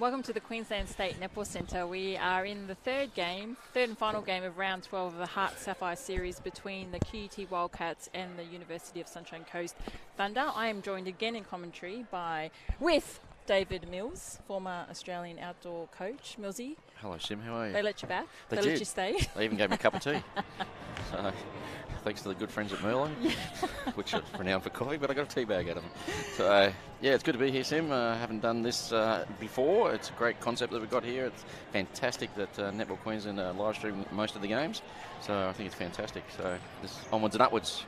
Welcome to the Queensland State Netball Centre. We are in the third and final game of round 12 of the HART Sapphire series between the QUT Wildcats and the University of Sunshine Coast Thunder. I am joined again in commentary with David Mills, former Australian outdoor coach. Millsy. Hello, Sim. How are you? They let you back. They did. Let you stay. They even gave me a cup of tea. So, thanks to the good friends at Merlin, which are renowned for coffee, but I got a tea bag out of them. So, yeah, it's good to be here, Sim. Haven't done this before. It's a great concept that we've got here. It's fantastic that Netball Queensland live stream most of the games. So I think it's fantastic. So this onwards and upwards.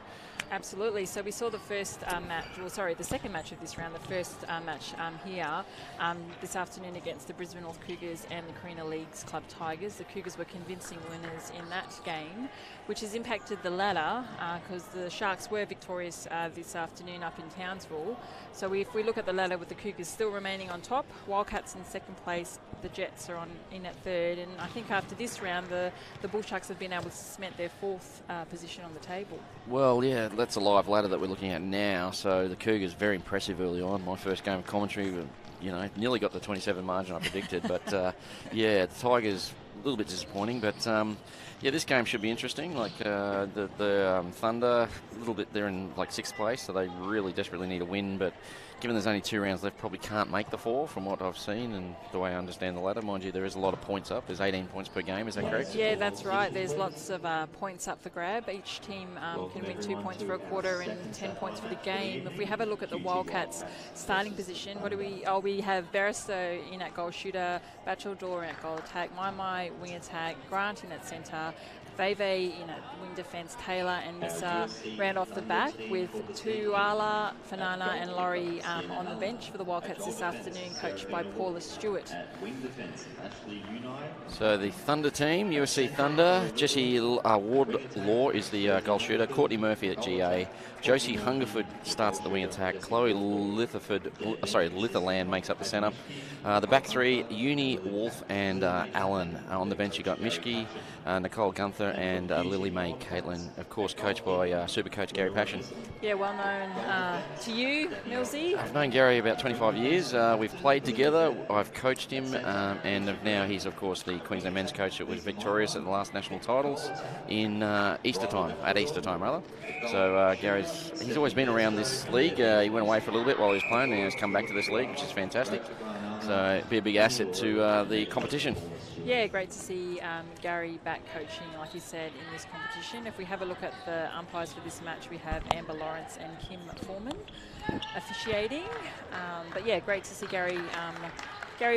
Absolutely. So we saw the first the second match of this round, the first match here this afternoon against the Brisbane North Cougars and the Carina Leagues Club Tigers. The Cougars were convincing winners in that game, which has impacted the ladder because the Sharks were victorious this afternoon up in Townsville. So if we look at the ladder with the Cougars still remaining on top, Wildcats in second place, the Jets are in at third, and I think after this round the Bull Sharks have been able to cement their fourth position on the table. Well, yeah, that's a live ladder that we're looking at now. So the Cougars very impressive early on. My first game of commentary, nearly got the 27 margin I predicted, but yeah, the Tigers a little bit disappointing, but yeah, this game should be interesting. Like the Thunder, a little bit, they're in like sixth place, so they really desperately need a win. But given there's only 2 rounds left, probably can't make the 4 from what I've seen and the way I understand the ladder. Mind you, there is a lot of points up. There's 18 points per game. Is that correct? Yeah, that's right. There's lots of points up for grab. Each team can win 2 points for a quarter and 10 points for the game. If we have a look at the Wildcats' starting position, we have Barrister in at goal shooter, Batcheldor in at goal attack, Mai wing attack, Grant in at centre, Veve in at wing defence, Taylor and Missa round off the back with Tuala, Fanana and Laurie on the bench for the Wildcats this afternoon, coached by Paula Stewart. So the Thunder team, USC Thunder, Jesse Ward-Law is the goal shooter, Courtney Murphy at GA, Josie Hungerford starts at the wing attack, Chloe Litherland makes up the centre. The back three, Uni, Wolf and Allen. On the bench you got Mishki, Nicole Gunther and Lily Mae Caitlin, of course coached by super coach Gary Passion. Yeah, well known to you, Millsy. I've known Gary about 25 years. We've played together. I've coached him, and now he's of course the Queensland men's coach that was victorious at the last national titles in Easter time. So he's always been around this league. He went away for a little bit while he was playing, and he's come back to this league, which is fantastic. So it'd be a big asset to the competition. Yeah, great to see Gary back coaching, like you said, in this competition. If we have a look at the umpires for this match, we have Amber Lawrence and Kim Foreman officiating. But yeah, great to see Gary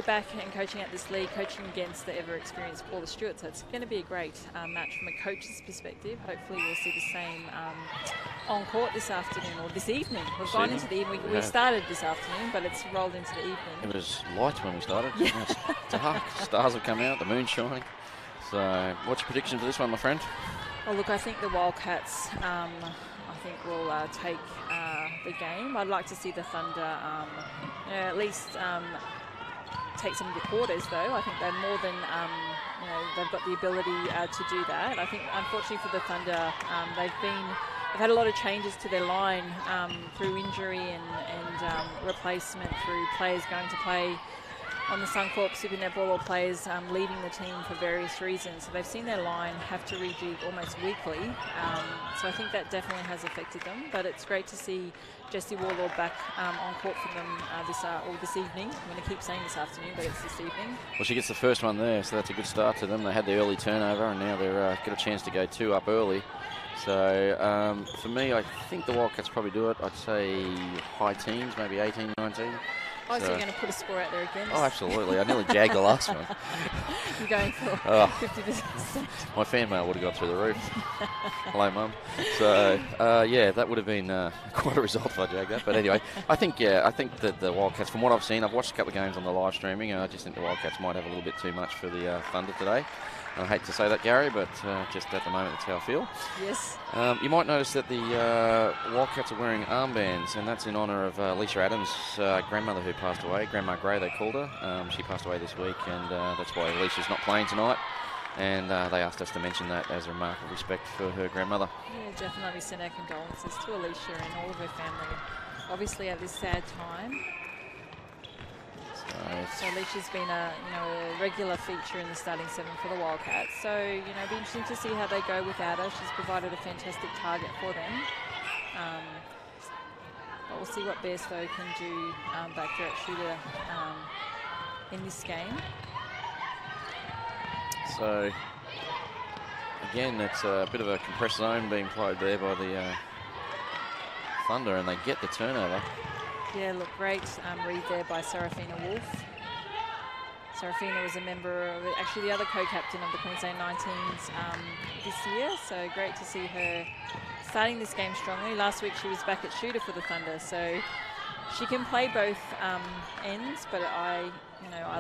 back and coaching at this league, coaching against the ever-experienced Paula Stewart. So it's going to be a great match from a coach's perspective. Hopefully we'll see the same on court this afternoon or this evening. We've gone into the evening. We started this afternoon, but it's rolled into the evening. It was light when we started. Yeah. It's dark. Stars have come out. The moon's shining. So what's your prediction for this one, my friend? Well, look, I think the Wildcats will take the game. I'd like to see the Thunder at least take some of the quarters, though. I think they're more than, they've got the ability to do that. I think, unfortunately for the Thunder, they've had a lot of changes to their line through injury and replacement, through players going to play on the Suncorp Super Netball or players leaving the team for various reasons. So they've seen their line have to rejig almost weekly. So I think that definitely has affected them. But it's great to see Jessie Warlord back on court for them this evening. I'm going to keep saying this afternoon, but it's this evening. Well, she gets the first one there, so that's a good start to them. They had the early turnover, and now they've got a chance to go 2 up early. So for me, I think the Wildcats probably do it. I'd say high teens, maybe 18, 19. So you're going to put a score out there again? Oh, absolutely. I nearly jagged the last one. You're going for 50%. My fan mail would have got through the roof. Hello, Mum. So, yeah, that would have been quite a result if I jagged that. But anyway, I think that the Wildcats, from what I've seen, I've watched a couple of games on the live streaming, and I just think the Wildcats might have a little bit too much for the Thunder today. I hate to say that, Gary, but just at the moment, that's how I feel. Yes. You might notice that the Wildcats are wearing armbands, and that's in honour of Alicia Adams' grandmother who passed away. Grandma Gray, they called her. She passed away this week, and that's why Alicia's not playing tonight. And they asked us to mention that as a remark of respect for her grandmother. Yeah, definitely send our condolences to Alicia and all of her family, obviously at this sad time. So Alicia's been a a regular feature in the starting 7 for the Wildcats. So it'll be interesting to see how they go without her. She's provided a fantastic target for them. But we'll see what Bairstow can do back there at shooter in this game. So again, it's a bit of a compressed zone being played there by the Thunder, and they get the turnover. Yeah, look, great read there by Serafina Wolf. Serafina was a member of, actually the other co-captain of the Queensland 19s this year, so great to see her starting this game strongly. Last week she was back at shooter for the Thunder, so she can play both ends, but I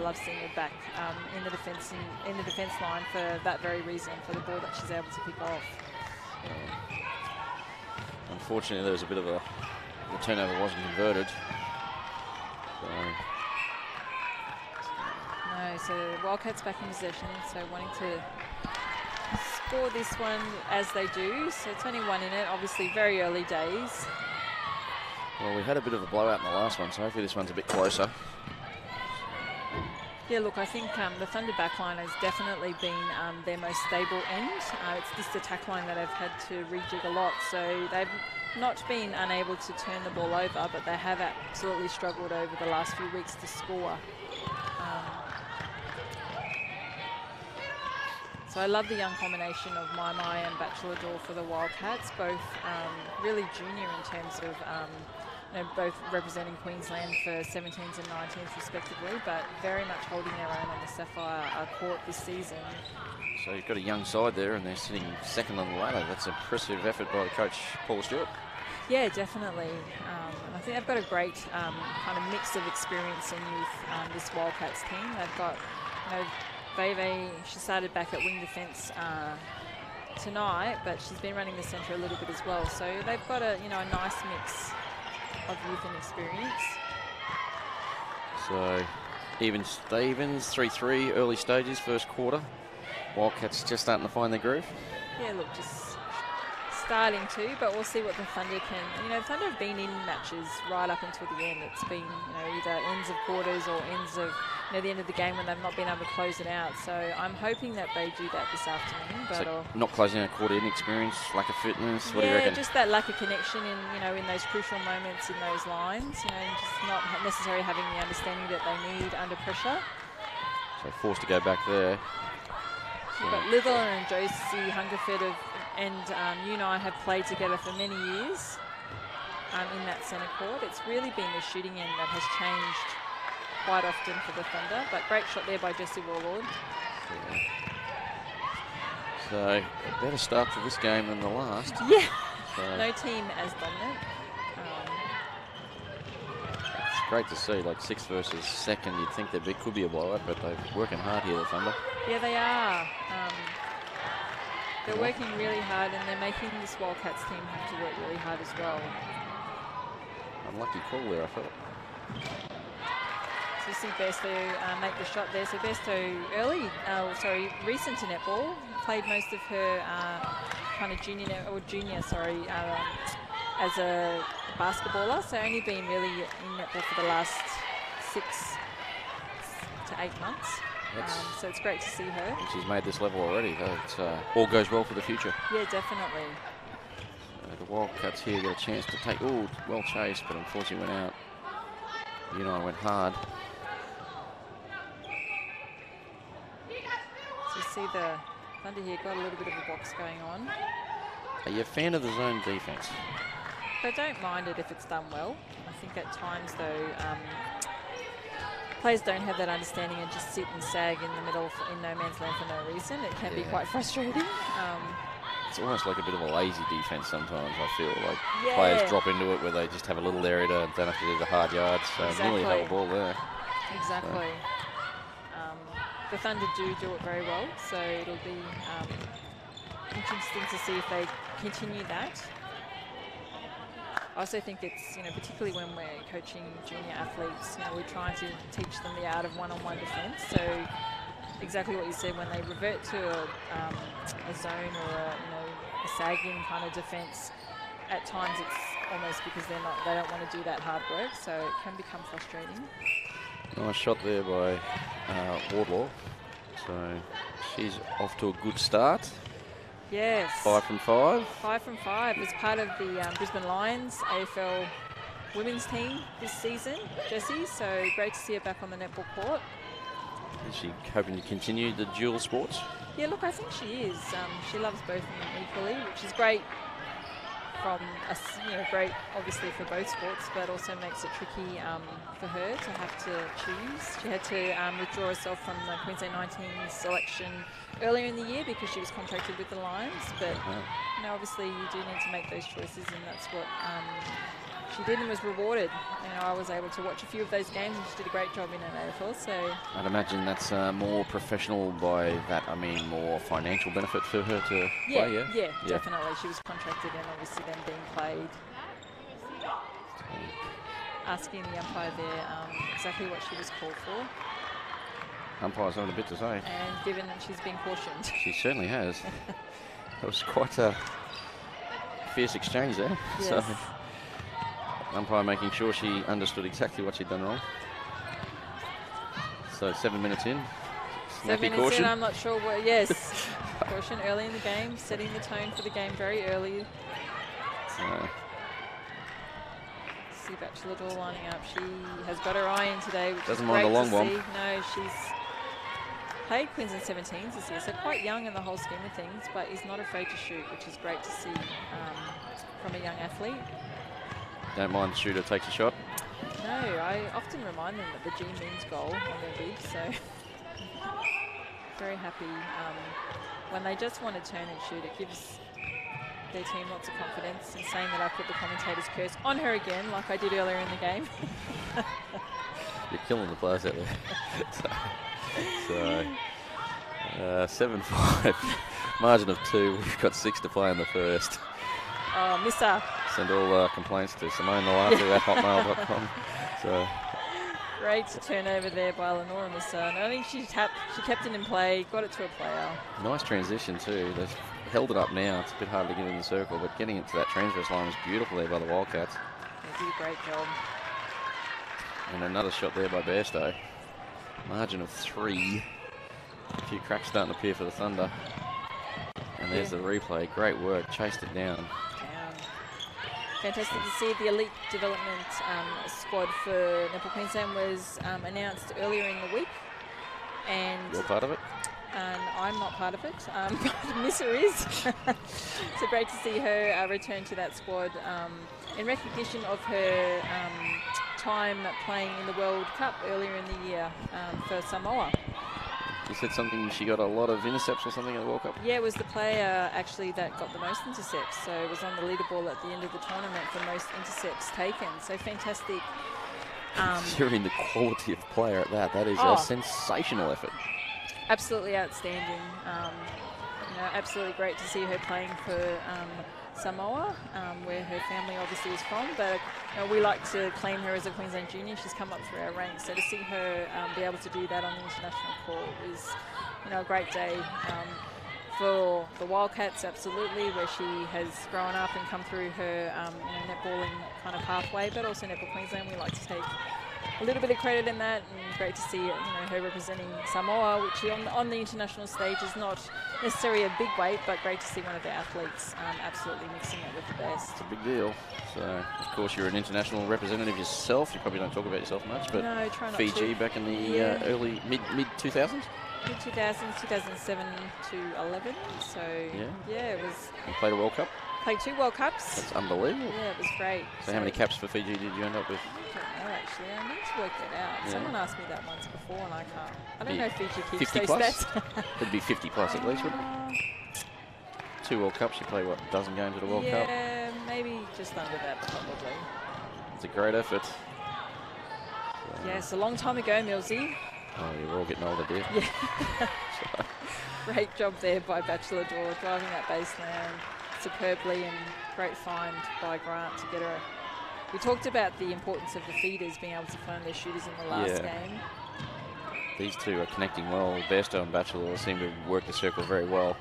love seeing her back in the defence line for that very reason, for the ball that she's able to pick off. Unfortunately, there was a bit of the turnover wasn't converted. So Wildcats back in possession, so wanting to score this one as they do. So it's only 1 in it, obviously very early days. Well, we had a bit of a blowout in the last one, so hopefully this one's a bit closer. Yeah, look, I think the Thunder backline has definitely been their most stable end. It's this attack line that they've had to rejig a lot, so they've not been unable to turn the ball over, but they have absolutely struggled over the last few weeks to score. So I love the young combination of Mai and Bachelor Door for the Wildcats, both really junior in terms of both representing Queensland for 17s and 19s respectively, but very much holding their own on the Sapphire court this season. So you've got a young side there, and they're sitting second on the ladder. That's an impressive effort by the coach, Paul Stewart. Yeah, definitely. I think they've got a great kind of mix of experience and youth, this Wildcats team. They've got, Veve, she started back at wing defence tonight, but she's been running the centre a little bit as well. So they've got a nice mix of youth and experience. So even Stevens, 3-3, early stages, first quarter. Wildcats just starting to find their groove. Yeah, look, just starting to, but we'll see what the Thunder can. Thunder have been in matches right up until the end. It's been, either ends of quarters or ends of, the end of the game when they've not been able to close it out. So I'm hoping that they do that this afternoon. But so not closing out quarter inexperience, lack of fitness. What do you reckon? Just that lack of connection in, in those crucial moments in those lines. Just not necessarily having the understanding that they need under pressure. So forced to go back there. But Little and Josie Hungerford and Unai have played together for many years in that centre court. It's really been the shooting end that has changed quite often for the Thunder, but great shot there by Jessie Warlord. So a better start to this game than the last. Yeah, so no team as dominant. It's great to see, like 6th versus 2nd. You'd think there could be a blowout, but they're working hard here, the Thunder. Yeah, they are. They're working really hard, and they're making this Wildcats team have to work really hard as well. Unlucky call there, I felt. So you see Bairstow make the shot there. So Bairstow recent to netball, played most of her kind of junior as a basketballer. So only been really in netball for the last 6 to 8 months. So it's great to see her. And she's made this level already. It all goes well for the future. Yeah, definitely. The Wildcats here got a chance to take, well chased, but unfortunately went out. Went hard. So you see the Thunder here got a little bit of a box going on. Are you a fan of the zone defence? I don't mind it if it's done well. I think at times though, players don't have that understanding and just sit and sag in the middle in no man's land for no reason. It can be quite frustrating. It's almost like a bit of a lazy defence sometimes, I feel. Like players drop into it where they just have a little area to don't have to do the hard yards. So nearly have a ball there. Exactly. The Thunder do it very well, so it'll be interesting to see if they continue that. I also think it's, particularly when we're coaching junior athletes, we're trying to teach them the art of one-on-one defence. So exactly what you said, when they revert to a zone or a sagging kind of defence, at times it's almost because they don't want to do that hard work, so it can become frustrating. Nice shot there by Wardlaw. So she's off to a good start. Yes. 5 from 5. 5 from 5 as part of the Brisbane Lions AFL women's team this season, Jessie. So great to see her back on the netball court. Is she hoping to continue the dual sports? Yeah, look, I think she is. She loves both of them equally, which is great from us, great obviously for both sports, but also makes it tricky for her to have to choose. She had to withdraw herself from the Queensland 19 selection earlier in the year because she was contracted with the Lions, but obviously you do need to make those choices, and that's what she did and was rewarded. I was able to watch a few of those games and she did a great job in an AFL. So I'd imagine that's more professional by that. I mean, more financial benefit for her to play. Yeah, definitely. She was contracted and obviously then being played. Asking the umpire there exactly what she was called for. Umpire's having a bit to say. And given that she's been cautioned. She certainly has. That was quite a fierce exchange there. Yes. So, umpire making sure she understood exactly what she'd done wrong. So 7 minutes in. 7 minutes caution. in, I'm not sure what. Yes. Caution early in the game, setting the tone for the game very early. So, See Batchelor lining up. She has got her eye in today, which doesn't is mind great the long to bomb. see. No, she's played Queensland 17s this year, so quite young in the whole scheme of things, but is not afraid to shoot, which is great to see from a young athlete. don't mind the shooter takes a shot. No, I often remind them that the G means goal on their bib, so very happy when they just want to turn and shoot. It gives their team lots of confidence. In saying that, I put the commentator's curse on her again, like I did earlier in the game. You're killing the players out there. So 7-5, margin of 2. We've got 6 to play in the first. Oh, misser. Send all complaints to Simone Nolatu at hotmail.com. So great turnover there by Lenora Misser. And I think she kept it in play, got it to a player. nice transition too. They've held it up now. It's a bit hard to get in the circle, but getting it to that transverse line was beautiful there by the Wildcats. They did a great job. And another shot there by Bairstow. Margin of 3. A few cracks starting to appear for the Thunder. And there's the replay. Great work. Chased it down. Fantastic to see. The elite development squad for Netball Queensland was announced earlier in the week. And You're part of it? I'm not part of it, but Misser is. So great to see her return to that squad in recognition of her time playing in the World Cup earlier in the year for Samoa. You said something, she got a lot of intercepts or something at the World Cup? Yeah, it was the player actually that got the most intercepts. So it was on the leaderboard at the end of the tournament for most intercepts taken. So fantastic. Considering the quality of player at that is a sensational effort. Absolutely outstanding. Absolutely great to see her playing for Samoa, where her family obviously is from. But we like to claim her as a Queensland junior. She's come up through our ranks, so to see her be able to do that on the international court is, a great day for the Wildcats. Absolutely, where she has grown up and come through her netballing kind of pathway, but also Netball Queensland. We like to take a little bit of credit in that, and great to see her representing Samoa, which on the international stage is not necessarily a big weight, but great to see one of the athletes absolutely mixing it with the best. It's a big deal. So, of course, you're an international representative yourself. You probably don't talk about yourself much, but no, try not Fiji to. back in the early mid 2000s. Mid 2000s, 2007 to 11. So it was. You played a World Cup. Played 2 World Cups. That's unbelievable. Yeah, it was great. So how many caps for Fiji did you end up with? I don't know, actually. I need to work that out. Yeah. Someone asked me that once before, and I can't. I don't know if Fiji keeps 50 those plus? stats. It'd be 50 plus at least, wouldn't it? 2 World Cups. You play, what, a dozen games at a World Cup? Yeah, maybe just under that, probably. It's a great effort. So, yes, a long time ago, Millsy. oh, you're all getting older, dear. Yeah. Great job there by Batchelor driving that baseline superbly, and great find by Grant to get her. We talked about the importance of the feeders being able to find their shooters in the last game. These two are connecting well. Bairstow and Batchelor seem to work the circle very well.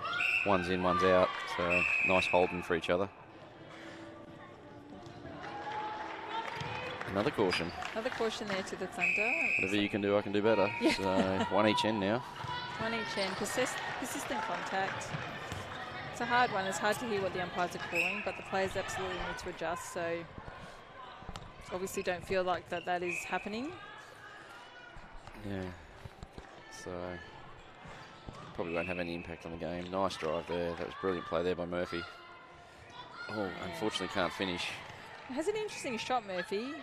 One's in, one's out. So nice holding for each other. Another caution. Another caution there to the Thunder. Whatever you can do, I can do better. Yeah. So one each end now. One each end. Persistent contact. It's a hard one. It's hard to hear what the umpires are calling, but the players absolutely need to adjust. So obviously don't feel like that is happening. Yeah. So probably won't have any impact on the game. Nice drive there. That was brilliant play there by Murphy. Oh, yeah. Unfortunately can't finish. It has an interesting shot, Murphy.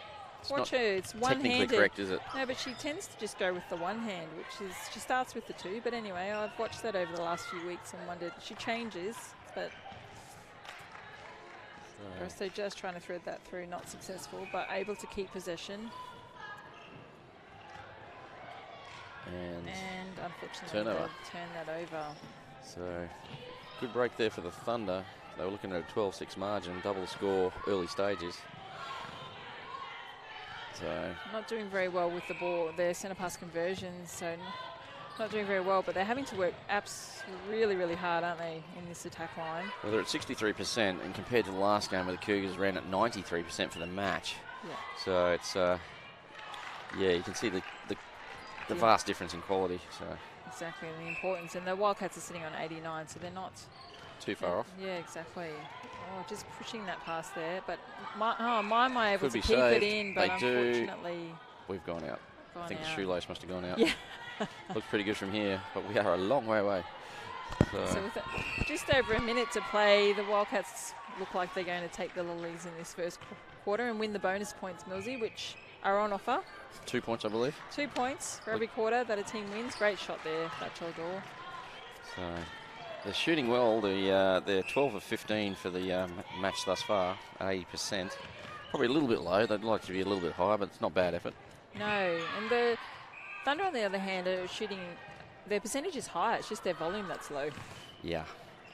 Watch her. It's one-handed. Technically correct, is it? No, but she tends to just go with the one hand, which is, she starts with the two. But anyway, I've watched that over the last few weeks and wondered, she changes, but so just trying to thread that through, not successful, but able to keep possession. And unfortunately, turn that over. So good break there for the Thunder. They were looking at a 12-6 margin, double score, early stages. So not doing very well with the ball, their centre pass conversions, so not doing very well, but they're having to work really, really hard, aren't they, in this attack line? Well, they're at 63%, and compared to the last game where the Cougars ran at 93% for the match. Yeah. So it's, yeah, you can see the vast difference in quality. So exactly, the importance, and the Wildcats are sitting on 89, so they're not too far off. Yeah, exactly. Oh, just pushing that pass there, but mine were able to keep saved. it in, but unfortunately we've gone out. I think the shoelace must have gone out. Yeah. Looks pretty good from here, but we are a long way away. So with just over a minute to play, the Wildcats look like they're going to take the lilies in this first quarter and win the bonus points, Millsy, which are on offer. 2 points, I believe. 2 points for every quarter that a team wins. Great shot there, that door. So they're shooting well. They're 12 of 15 for the match thus far, 80%. Probably a little bit low. They'd like to be a little bit higher, but it's not bad effort. No, and the Thunder, on the other hand, are shooting. Their percentage is high. It's just their volume that's low. Yeah.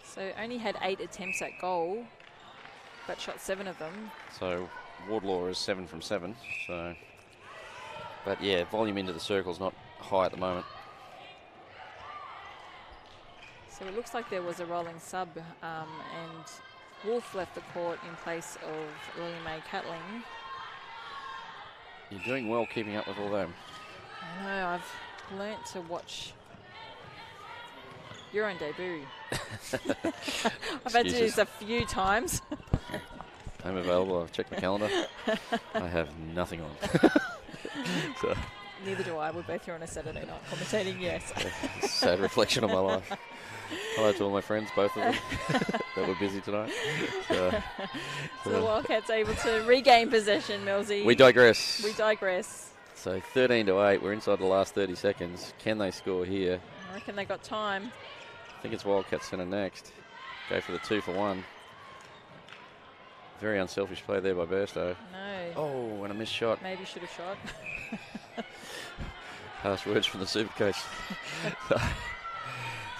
So only had 8 attempts at goal, but shot 7 of them. So Wardlaw is 7 from 7. So, but yeah, volume into the circle's not high at the moment. So it looks like there was a rolling sub, and Wolf left the court in place of Lily Mae Catling. You're doing well keeping up with all them. I know, I've learnt to watch your own debut. I've had to do this a few times. I'm available. I've checked my calendar. I have nothing on. So. Neither do I. We're both here on a Saturday night commentating, yes. Sad reflection of my life. Hello to all my friends, both of them, that were busy tonight. So the Wildcats able to regain possession, Millsy. We digress. We digress. So 13-8. We're inside the last 30 seconds. Can they score here? I reckon they got time. I think it's Wildcats centre next. Go for the 2 for 1. Very unselfish play there by Burstow. No. Oh, and a missed shot. Maybe should have shot. Harsh words from the Supercoach.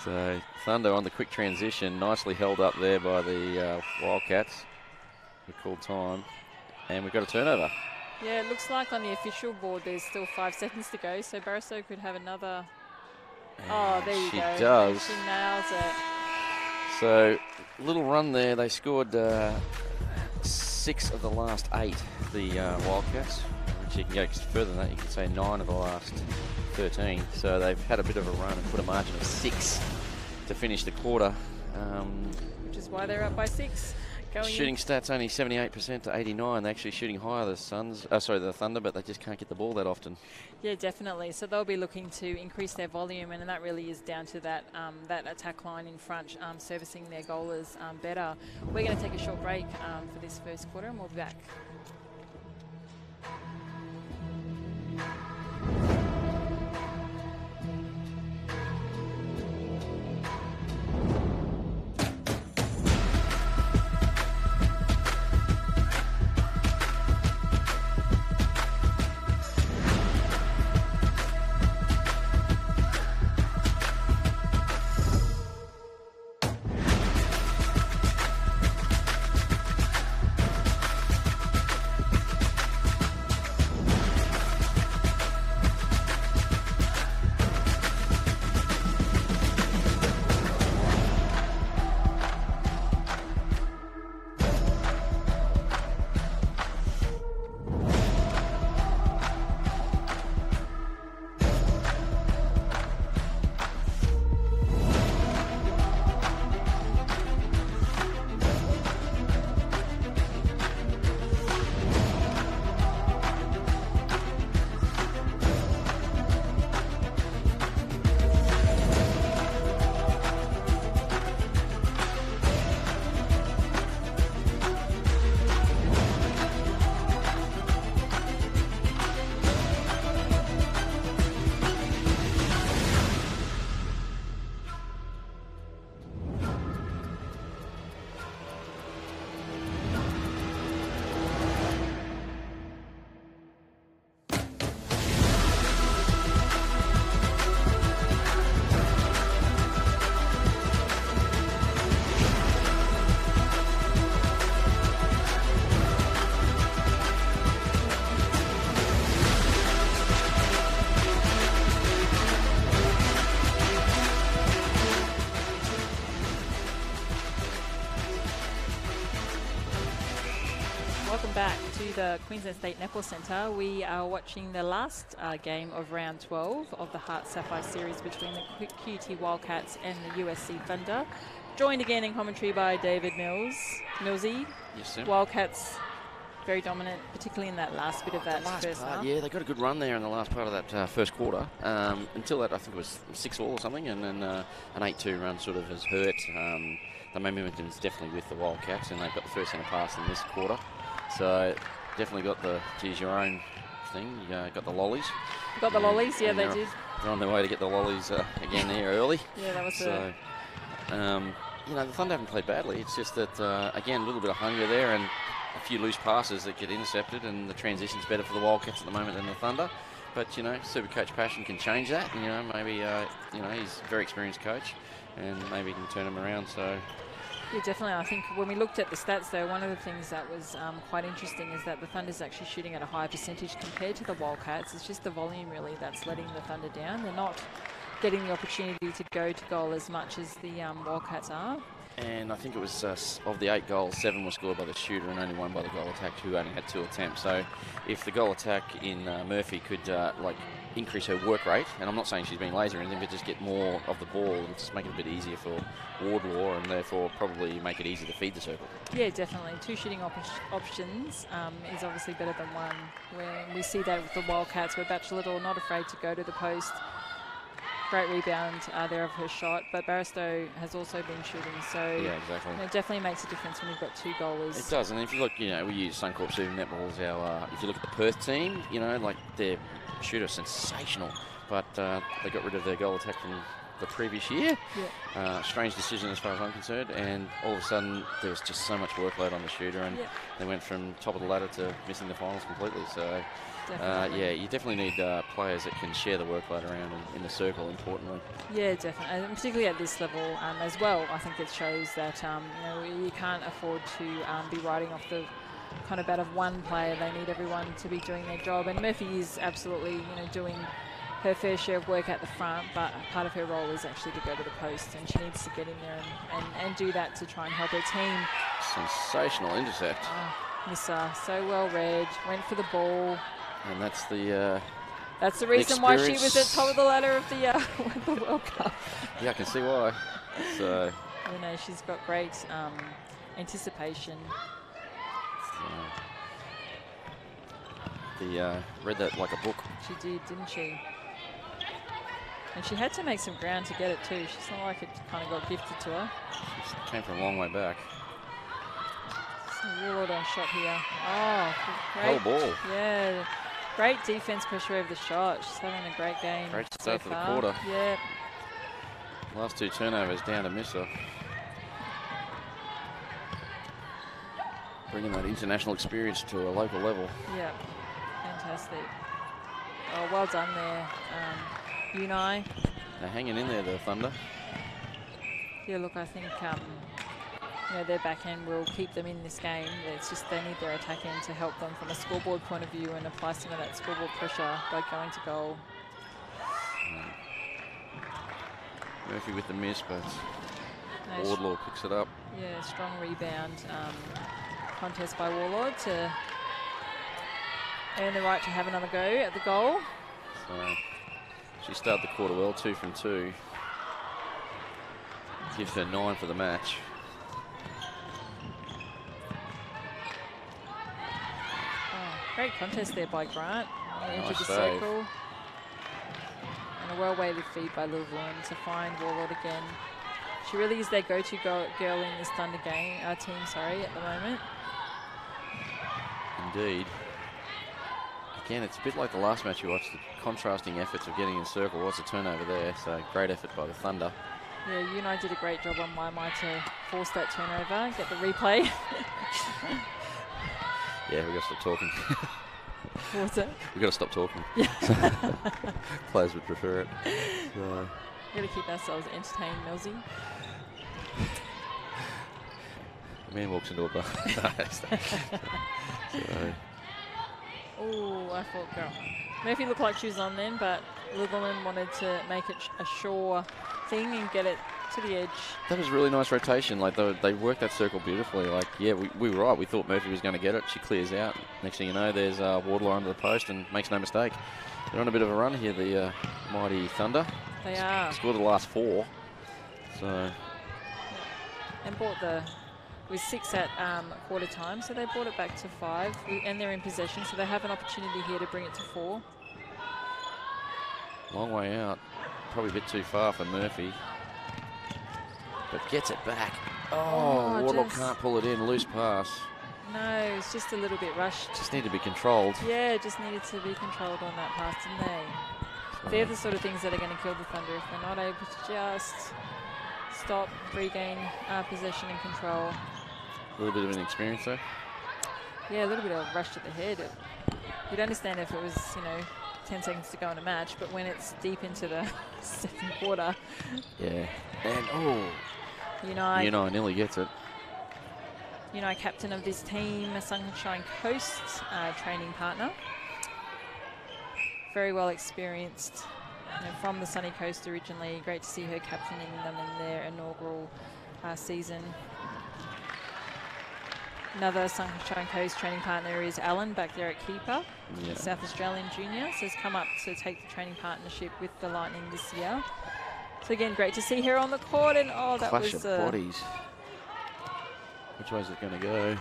So Thunder on the quick transition, nicely held up there by the Wildcats. We called time, and we've got a turnover. Yeah, it looks like on the official board there's still 5 seconds to go, so Barristow could have another. Oh, there you go. She does. She nails it. So little run there. They scored 6 of the last 8, the Wildcats. Which you can go further than that. You can say 9 of the last 13. So they've had a bit of a run and put a margin of 6 to finish the quarter. Which is why they're up by 6. Shooting stats only 78% to 89. They're actually shooting higher, the Thunder, but they just can't get the ball that often. Yeah, definitely. So they'll be looking to increase their volume, and that really is down to that that attack line in front, servicing their goalers better. We're going to take a short break for this first quarter, and we'll be back. Welcome back to the Queensland State Netball Centre. We are watching the last game of round 12 of the HART Sapphire series between the QUT Wildcats and the USC Thunder. Joined again in commentary by David Millsy. Yes, sir. Wildcats very dominant, particularly in that last bit of that first half. Yeah, they got a good run there in the last part of that first quarter. Until that, I think it was 6-all or something, and then an 8-2 run sort of has hurt. The momentum is definitely with the Wildcats, and they've got the first centre pass in this quarter. So definitely got the, to use your own thing, you got the lollies. Got the lollies, yeah, they did. They're on their way to get the lollies again there early. Yeah, that was so. You know, the Thunder haven't played badly. It's just that, again, a little bit of hunger there and a few loose passes that get intercepted, and the transition's better for the Wildcats at the moment than the Thunder. But, you know, Supercoach Passion can change that. You know, maybe, you know, he's a very experienced coach, and maybe he can turn them around. So. Yeah, definitely. I think when we looked at the stats, though, one of the things that was quite interesting is that the Thunder's actually shooting at a higher percentage compared to the Wildcats. It's just the volume, really, that's letting the Thunder down. They're not getting the opportunity to go to goal as much as the Wildcats are. And I think it was, of the 8 goals, 7 were scored by the shooter and only 1 by the goal attack, who only had 2 attempts. So if the goal attack in Murphy could, like, increase her work rate, and I'm not saying she's being lazy or anything, but just get more of the ball and just make it a bit easier for Wardlaw, and therefore probably make it easier to feed the circle. Yeah, definitely. 2 shooting options is obviously better than 1. When we see that with the Wildcats, where Batchelor not afraid to go to the post. Great rebound there of her shot, but Barristow has also been shooting, so yeah, exactly. You know, it definitely makes a difference when you've got 2 goalers. It does, and if you look, you know, we use Suncorp Super Netball as our, if you look at the Perth team, you know, like their shooter sensational, but they got rid of their goal attack from the previous year. Yeah. Strange decision as far as I'm concerned, and all of a sudden there was just so much workload on the shooter, and they went from top of the ladder to missing the finals completely. So. Yeah, you definitely need players that can share the workload around in the circle, importantly. Yeah, definitely, and particularly at this level as well. I think it shows that you know, you can't afford to be riding off the kind of bat of one player. They need everyone to be doing their job, and Murphy is absolutely, you know, doing her fair share of work at the front, but part of her role is actually to go to the post, and she needs to get in there and do that to try and help her team. Sensational intercept. Misser, so well read, went for the ball. And that's the reason why she was at top of the ladder of the World Cup. Yeah, I can see why. So you know, she's got great anticipation. Read that like a book. She did, didn't she? And she had to make some ground to get it too. She's not like it kind of got gifted to her. She came from a long way back. Real well shot here. Oh, great ball. Yeah. Great defense pressure over the shot. She's having a great game. Great start to the quarter. Yeah. Last 2 turnovers down to Misser. Bringing that international experience to a local level. Yeah, fantastic. Oh, well done there, Unai. They're hanging in there, the Thunder. Yeah, look, I think you know, their back end will keep them in this game. It's just they need their attack end to help them from a scoreboard point of view and apply some of that scoreboard pressure by going to goal. Murphy with the miss, but Wardlaw picks it up. Yeah, strong rebound contest by Warlord to earn the right to have another go at the goal. So she started the quarter well, 2 from 2. Gives her 9 for the match. Great contest there by Grant. Into the circle. And a well-weighted feed by Liverpool to find Warlord again. She really is their go-to girl in this Thunder team, at the moment. Indeed. Again, it's a bit like the last match you watched, the contrasting efforts of getting in circle. What's a turnover there? So great effort by the Thunder. Yeah, you and I did a great job on my to force that turnover, get the replay. Yeah, we've got to stop talking. What's that? We've got to stop talking. Players would prefer it. So. We've got to keep ourselves entertained, Millsy. A man walks into a bar. Oh, I thought girl. Murphy looked like she was on then, but Litherland wanted to make it a sure thing and get it to the edge. That was a really nice rotation. Like they worked that circle beautifully. Like, yeah, we were right. We thought Murphy was going to get it. She clears out. Next thing you know, there's Wardlaw under the post and makes no mistake. They're on a bit of a run here, the mighty Thunder. They are. Scored the last 4. So. Yeah. And brought it was 6 at quarter time, so they brought it back to 5, and they're in possession, so they have an opportunity here to bring it to 4. Long way out. Probably a bit too far for Murphy. But gets it back. Oh, Wardlaw can't pull it in. Loose pass. No, it's just a little bit rushed. Just need to be controlled. Yeah, just needed to be controlled on that pass, didn't they? So they're the sort of things that are going to kill the Thunder if they're not able to just stop, regain possession and control. A little bit of an experience though. Yeah, a little bit of a rush to the head. You'd understand if it was, 10 seconds to go in a match, but when it's deep into the second quarter. Yeah. And, Unai nearly gets it. Unai, captain of this team, Sunshine Coast, training partner. Very well experienced from the sunny coast originally. Great to see her captaining them in their inaugural season. Another Sunshine Coast training partner is Alan back there at keeper, South Australian junior. So has come up to take the training partnership with the Lightning this year. So again, great to see her on the court, and that Clash was of bodies. Which way is it going to go?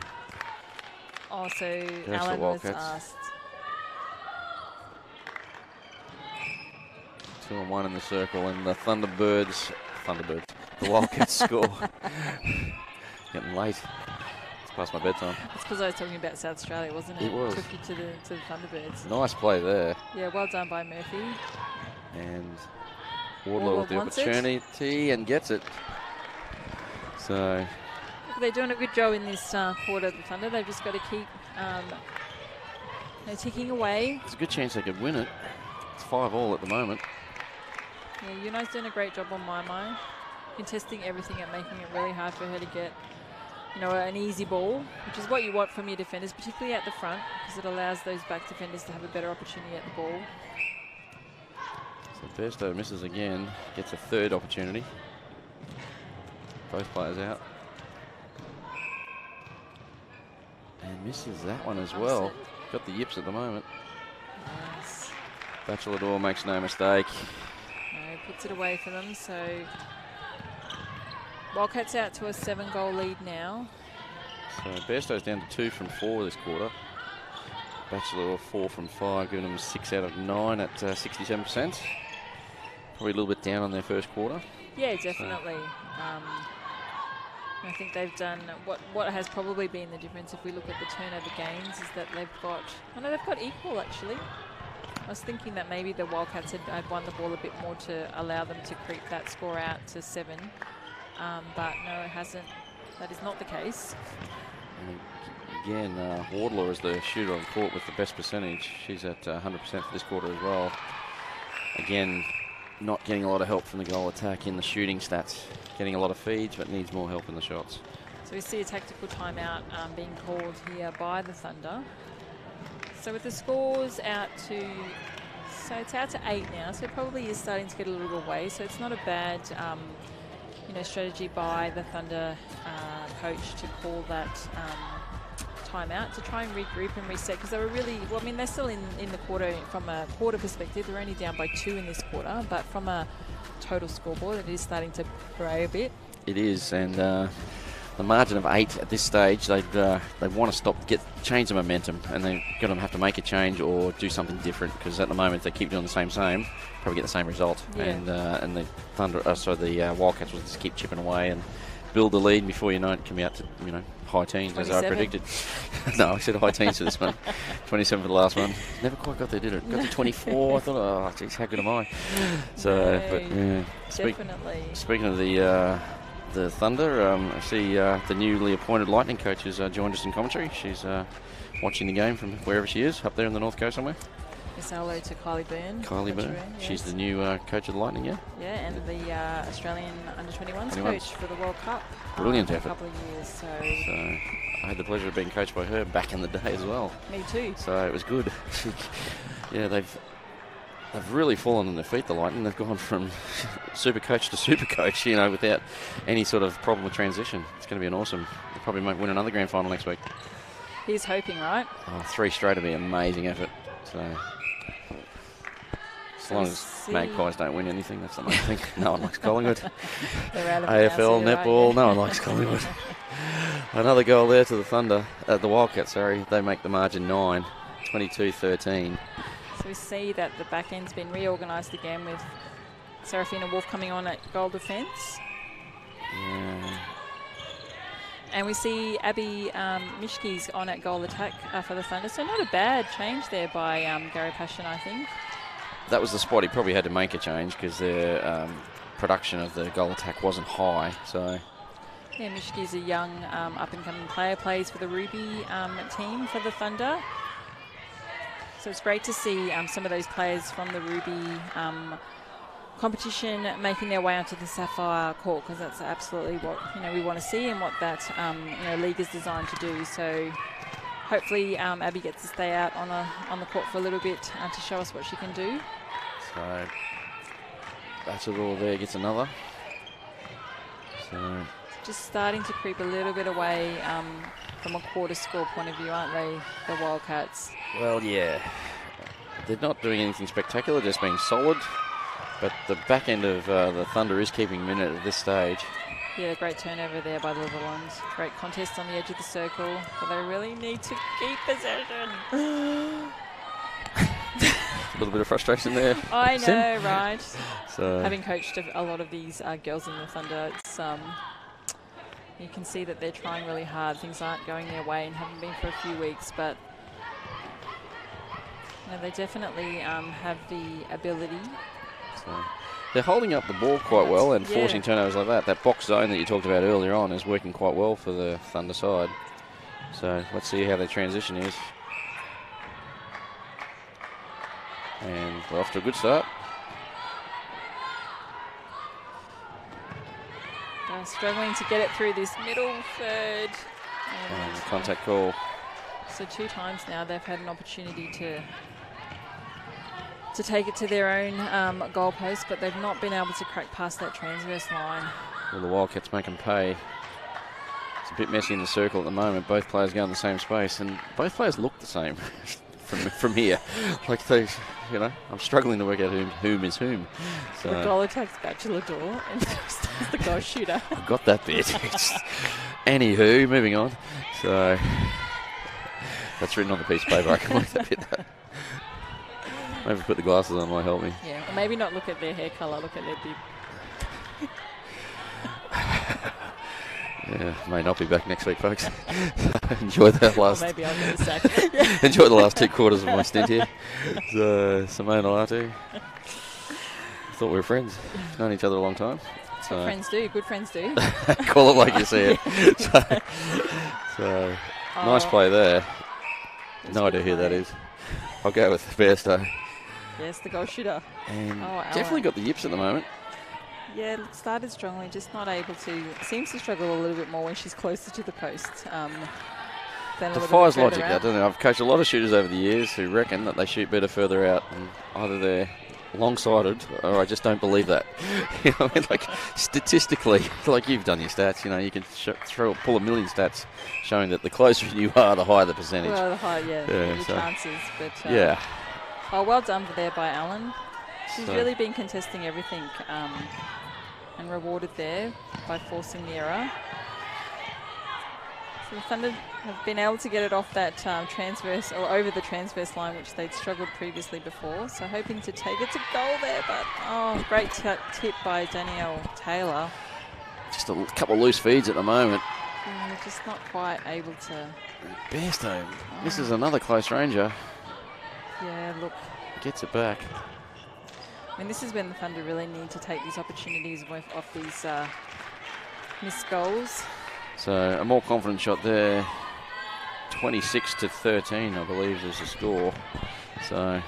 Oh, so Alan was asked. 2-1 in the circle, and the Thunderbirds, the Wildcats score. Getting late. It's past my bedtime. It's because I was talking about South Australia, wasn't it? It was. Took you to the Thunderbirds. Nice play there. Yeah, well done by Murphy. And Wardlaw with the opportunity and gets it. So they're doing a good job in this quarter, the Thunder. They've just got to keep ticking away. There's a good chance they could win it. It's 5-all at the moment. Yeah, Unai's doing a great job on my mind. Contesting everything and making it really hard for her to get, an easy ball, which is what you want from your defenders, particularly at the front, because it allows those back defenders to have a better opportunity at the ball. So Bairstow misses again, gets a third opportunity. Both players out. And misses that one as well. Got the yips at the moment. Nice. Bachelor makes no mistake. No, puts it away for them, so Wildcats out to a 7-goal lead now. So Bairstow's down to 2 from 4 this quarter. Bachelor 4 from 5, giving them 6 out of 9 at 67%. Probably a little bit down on their first quarter. Yeah, definitely. I think they've done what has probably been the difference if we look at the turnover gains is that they've got equal actually. I was thinking that maybe the Wildcats had won the ball a bit more to allow them to creep that score out to 7. But no, it hasn't. That is not the case. And again, Wardlaw is the shooter on court with the best percentage. She's at 100% for this quarter as well. Again, not getting a lot of help from the goal attack in the shooting stats. Getting a lot of feeds, but needs more help in the shots. So we see a tactical timeout being called here by the Thunder. So with the scores out to, it's out to 8 now, so it probably is starting to get a little away. So it's not a bad, strategy by the Thunder coach to call that timeout to try and regroup and reset, because they were really, they're still in the quarter. From a quarter perspective, they're only down by 2 in this quarter, but from a total scoreboard, it is starting to grey a bit. It is, and the margin of 8 at this stage, they want to change the momentum, and they're going to have to make a change or do something different, because at the moment they keep doing the same, probably get the same result. Yeah. And the the Wildcats will just keep chipping away and build the lead before you know it, come out to high teens 27. As I predicted. No, I said high teens for this one. 27 for the last one. Never quite got there, did it? Got to 24. I thought, oh, geez, how good am I? So, but yeah. Definitely. Speaking of the Thunder, I see the newly appointed Lightning coach has joined us in commentary. She's watching the game from wherever she is, up there in the North Coast somewhere. Yes, hello to Kylie Byrne. Kylie Byrne. Yes. She's the new coach of the Lightning, yeah? Yeah, and the Australian Under-21s coach for the World Cup. Brilliant effort. For a couple of years. So I had the pleasure of being coached by her back in the day as well. Me too. So it was good. Yeah, they've they've really fallen on their feet, the Lightning. They've gone from super coach to super coach, you know, without any sort of problem with transition. It's going to be an awesome. They probably might win another grand final next week. He's hoping, right? Oh, 3 straight would be an amazing effort. So as long as Magpies don't win anything, that's the main thing. No one likes Collingwood. They're out of it AFL, now, netball, right? no one likes Collingwood. Another goal there to the Thunder. The Wildcats, sorry. They make the margin 9, 22-13. So we see that the back end's been reorganised again with Serafina Wolf coming on at goal defence. Yeah. And we see Abby Mishke's on at goal attack for the Thunder. So not a bad change there by Gary Passion, I think. That was the spot he probably had to make a change because their production of the goal attack wasn't high. So yeah, Mishke's a young up-and-coming player, plays for the Ruby team for the Thunder. So it's great to see some of those players from the Ruby competition making their way onto the Sapphire court, because that's absolutely what we want to see and what that league is designed to do. So hopefully Abby gets to stay out on the court for a little bit to show us what she can do. So that's it all there, gets another. So just starting to creep a little bit away from a quarter score point of view, aren't they, the Wildcats? well, yeah, they're not doing anything spectacular, just being solid. But the back end of the Thunder is keeping them in it at this stage. Yeah, great turnover there by the little ones. Great contest on the edge of the circle, but they really need to keep possession. A little bit of frustration there. I know, right? So having coached a lot of these girls in the Thunder, it's you can see that they're trying really hard. Things aren't going their way and haven't been for a few weeks, but they definitely have the ability. So they're holding up the ball quite well and forcing turnovers like that. That box zone that you talked about earlier on is working quite well for the Thunder side. So let's see how their transition is. And we're off to a good start. They're struggling to get it through this middle third. And the contact call. So 2 times now they've had an opportunity to take it to their own goalpost, but they've not been able to crack past that transverse line. Well, the Wildcats make them pay. It's a bit messy in the circle at the moment. Both players go in the same space, and both players look the same from here. Like those, I'm struggling to work out whom is whom. So the goal attacks Bachelor Door, and there's the goal shooter. I got that bit. Anywho, moving on. So that's written on the piece of paper. I can work that bit out. Maybe put the glasses on might help me. Yeah, or maybe not look at their hair colour, look at their bib. Yeah, may not be back next week, folks. Enjoy that last. Maybe I'll get a sack. Enjoy the last 2 quarters of my stint here. So, Simone Olatu. Thought we were friends. Known each other a long time. That's what friends do. Good friends do. Call it like you see it. So nice play there. No idea who that is. I'll go with Bairstow. Yes, the goal shooter. And definitely got the yips at the moment. Yeah, started strongly, just not able to. Seems to struggle a little bit more when she's closer to the post. Defies logic, that, doesn't it? I've coached a lot of shooters over the years who reckon that they shoot better further out, and either they're long-sighted or I just don't believe that. Like statistically, like you've done your stats, you can pull a million stats showing that the closer you are, the higher the percentage. Well, the higher, your chances. But yeah. Oh, well done there by Alan. She's really been contesting everything and rewarded there by forcing the error. So the Thunder have been able to get it off that transverse, or over the transverse line, which they'd struggled previously before. So hoping to take it to goal there, but great tip by Danielle Taylor. Just a couple of loose feeds at the moment. Just not quite able to. Bairstow, this is another close ranger. Yeah, look. Gets it back. I mean, this is when the Thunder really need to take these opportunities off these missed goals. So a more confident shot there. 26-13, I believe, is the score. So,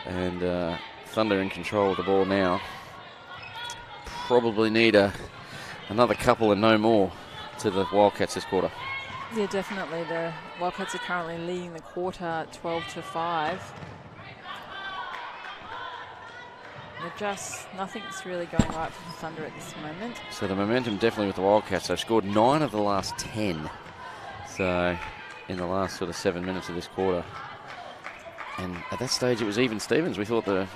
and Thunder in control of the ball now. Probably need another couple and no more to the Wildcats this quarter. Yeah, definitely. The Wildcats are currently leading the quarter 12-5. nothing's really going right for the Thunder at this moment. So the momentum definitely with the Wildcats. They've scored 9 of the last 10. So in the last sort of 7 minutes of this quarter. And at that stage, it was even Stevens. We thought the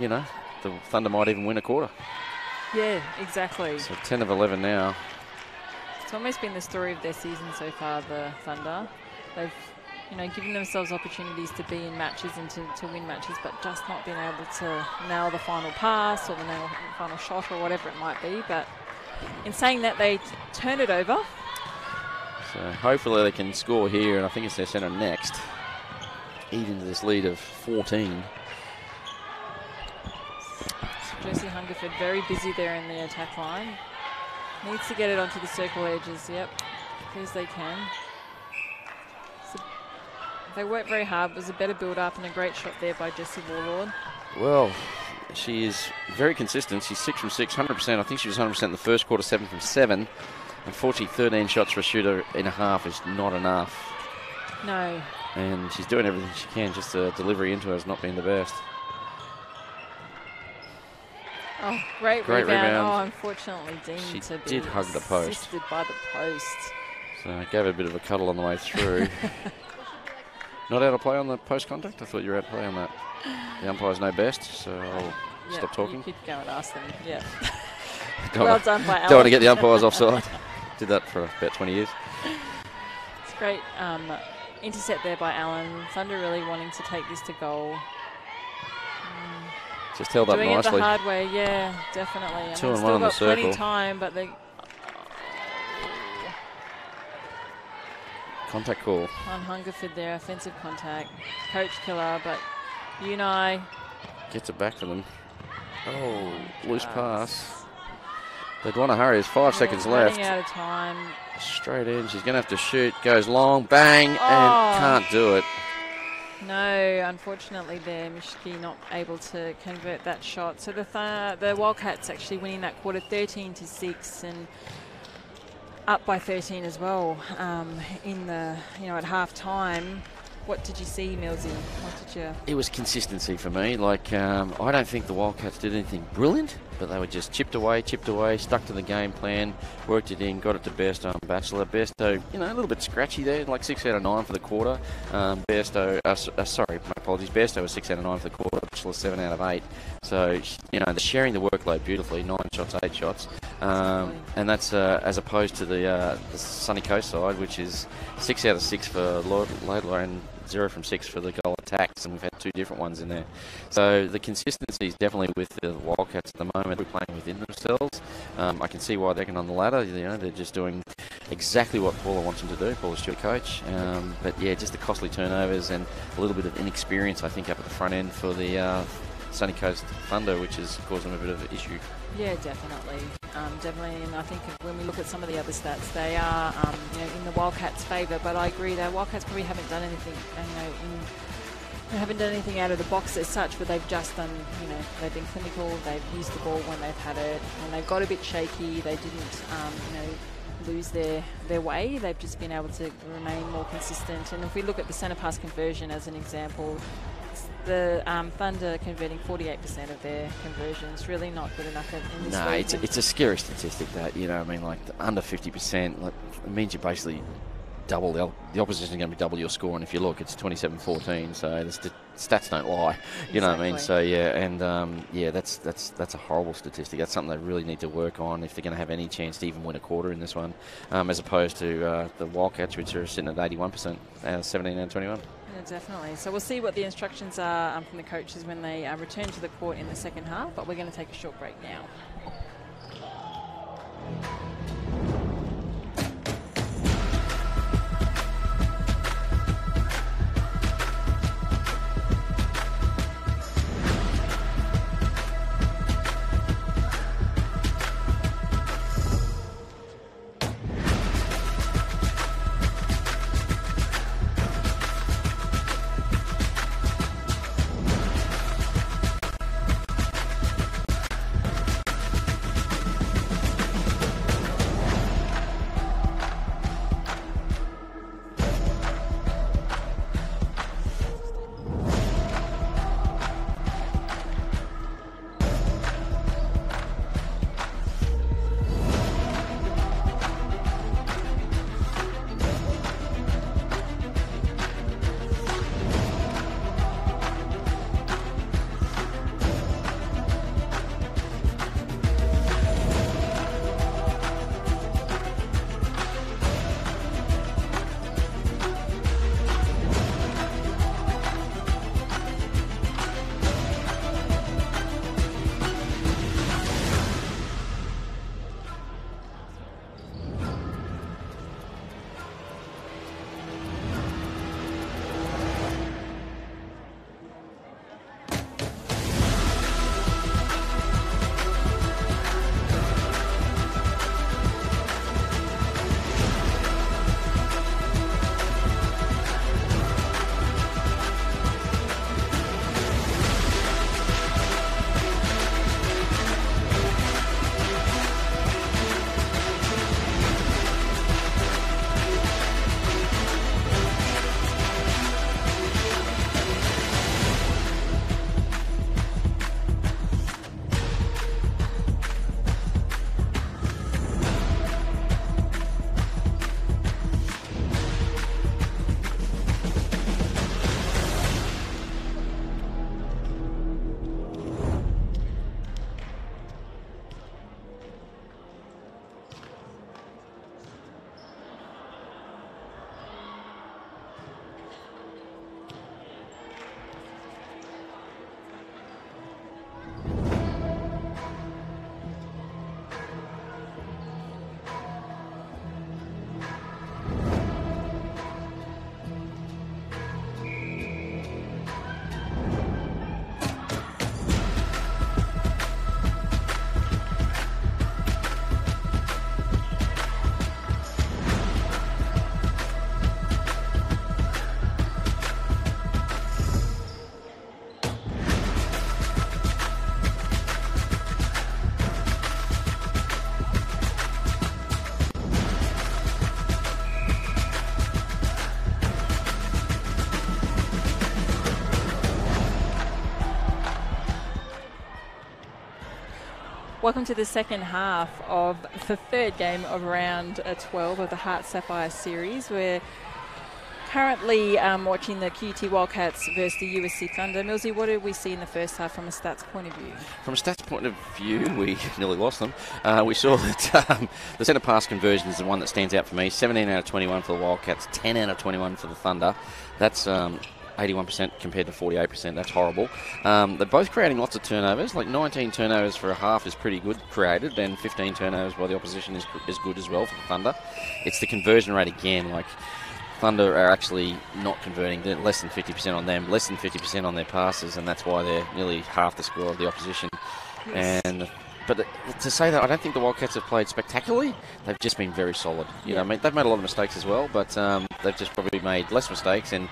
Thunder might even win a quarter. Yeah, exactly. So 10 of 11 now. It's almost been the story of their season so far, the Thunder. They've, given themselves opportunities to be in matches and to win matches, but just not been able to nail the final pass or the final shot or whatever it might be. But in saying that, they turn it over. So hopefully they can score here, and I think it's their centre next. Eat into this lead of 14. Josie Hungerford very busy there in the attack line. Needs to get it onto the circle edges, yep, as they can. So they work very hard. It was a better build-up and a great shot there by Jessie Warlord. Well, she is very consistent. She's 6 from 6, 100%. I think she was 100% in the first quarter, 7 from 7. Unfortunately, 13 shots for a shooter in a half is not enough. No. And she's doing everything she can, just the delivery into her has not been the best. Oh, great rebound. Oh, unfortunately, deemed to be did hug the post. Assisted by the post. So I gave her a bit of a cuddle on the way through. Not out of play on the post contact? I thought you were out of play on that. The umpires know best, so I'll stop talking. You could go and ask them, yeah. Well done by Alan. Don't want to get the umpires offside. Did that for about 20 years. It's great intercept there by Alan. Thunder really wanting to take this to goal. Just held up nicely. Doing it the hard way, yeah, definitely. And 2 and 1 on the circle. Plenty of time, but they... Contact call. On Hungerford there, offensive contact. Coach killer, but Unai... Gets it back for them. Oh, loose pass. They'd want to hurry. There's 5 seconds left. Running out of time. Straight in. She's going to have to shoot. Goes long. Bang. And can't do it. No, unfortunately there, Mishki not able to convert that shot. So the Wildcats actually winning that quarter 13-6 and up by 13 as well in the, at half time. What did you see, Millsy? What did you... It was consistency for me. Like, I don't think the Wildcats did anything brilliant, but they were just chipped away, stuck to the game plan, worked it in, got it to Bairstow and Batchelor. Bairstow, a little bit scratchy there, like 6 out of 9 for the quarter. Bairstow was 6 out of 9 for the quarter, Batchelor 7 out of 8. So, they're sharing the workload beautifully, 9 shots, 8 shots. And that's as opposed to the Sunny Coast side, which is 6 out of 6 for Laidlaw and 0 from 6 for the goal attacks, and we've had 2 different ones in there. So the consistency is definitely with the Wildcats at the moment. We're playing within themselves. I can see why they're getting on the ladder. They're just doing exactly what Paula wants them to do. Paula's your coach. But yeah, just the costly turnovers and a little bit of inexperience, I think, up at the front end for the Sunny Coast Thunder, which has caused them a bit of an issue. Yeah, definitely. Definitely, and I think when we look at some of the other stats, they are in the Wildcats' favour. But I agree, the Wildcats probably haven't done anything, they haven't done anything out of the box as such, but they've just done, they've been clinical. They've used the ball when they've had it. When they've got a bit shaky, they didn't, lose their way. They've just been able to remain more consistent. And if we look at the centre pass conversion as an example, the Thunder converting 48% of their conversions, really not good enough in this region. No, it's a scary statistic that, like under 50%, it means you basically double, the opposition is going to be double your score, and if you look, it's 27-14, so the stats don't lie, you know what I mean? So yeah, and that's a horrible statistic. That's something they really need to work on if they're going to have any chance to even win a quarter in this one, as opposed to the Wildcats, which are sitting at 81% out of 17 and 21. Yeah, definitely. So we'll see what the instructions are from the coaches when they return to the court in the second half, but we're going to take a short break now. Welcome to the second half of the third game of round 12 of the HART Sapphire series. We're currently watching the QUT Wildcats versus the USC Thunder. Millsy, what did we see in the first half from a stats point of view? From a stats point of view, we nearly lost them. We saw that the centre pass conversion is the one that stands out for me. 17 out of 21 for the Wildcats, 10 out of 21 for the Thunder. That's 81% compared to 48%. That's horrible. They're both creating lots of turnovers. Like 19 turnovers for a half is pretty good created, and 15 turnovers by the opposition is good as well for the Thunder. It's the conversion rate again. Like Thunder are actually not converting. They're less than 50% on them, less than 50% on their passes, and that's why they're nearly half the score of the opposition. Yes. But to say that, I don't think the Wildcats have played spectacularly. They've just been very solid. You know, I mean, they've made a lot of mistakes as well, but they've just probably made less mistakes, and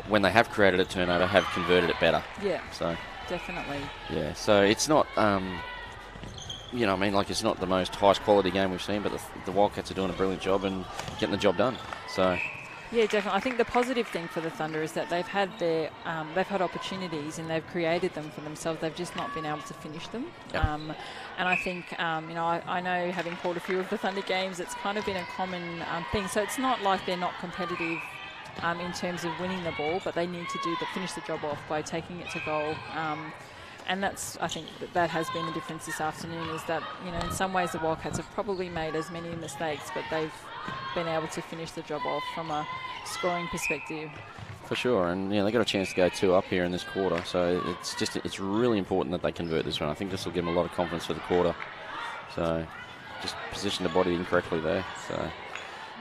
when they have created a turnover, have converted it better. Yeah. So definitely. Yeah. So it's not. You know, I mean, like it's not the most highest quality game we've seen, but the Wildcats are doing a brilliant job and getting the job done. So. Yeah, definitely. I think the positive thing for the Thunder is that they've had opportunities and they've created them for themselves. They've just not been able to finish them. Yep. And I think, you know, I know having called a few of the Thunder games, it's kind of been a common thing. So it's not like they're not competitive in terms of winning the ball, but they need to finish the job off by taking it to goal. And that's, I think, that has been the difference this afternoon, is that, you know, in some ways the Wildcats have probably made as many mistakes, but they've been able to finish the job off from a scoring perspective. For sure, and they got a chance to go 2 up here in this quarter, so it's really important that they convert this one. I think this will give them a lot of confidence for the quarter. So just position the body incorrectly there. So,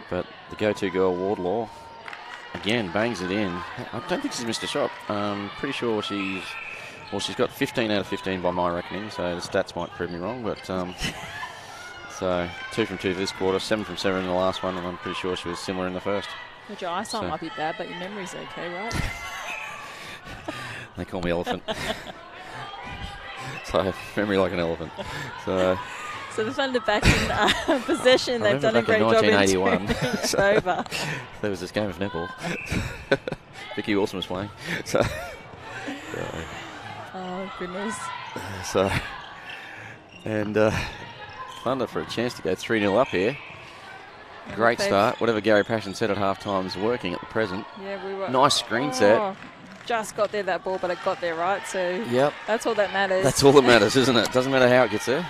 but the go-to girl, Wardlaw, again bangs it in. I don't think she's missed a shot. Pretty sure she's got 15 out of 15 by my reckoning, so the stats might prove me wrong, but so 2 from 2 for this quarter, 7 from 7 in the last one, and I'm pretty sure she was similar in the first. Well, your eyesight might be bad, but your memory's okay, right? They call me Elephant. So memory like an elephant. So the Thunder back in possession. They've done a great job in 1981. It's over. There was this game of netball. Vicky Wilson was playing. So. Oh, goodness. So, and Thunder for a chance to go 3-0 up here. Great start. Whatever Gary Passion said at halftime is working at the present. Yeah, we were. Nice screen set. Just got there, that ball, but it got there right. So yep. That's all that matters. That's all that matters, isn't it? Doesn't matter how it gets there.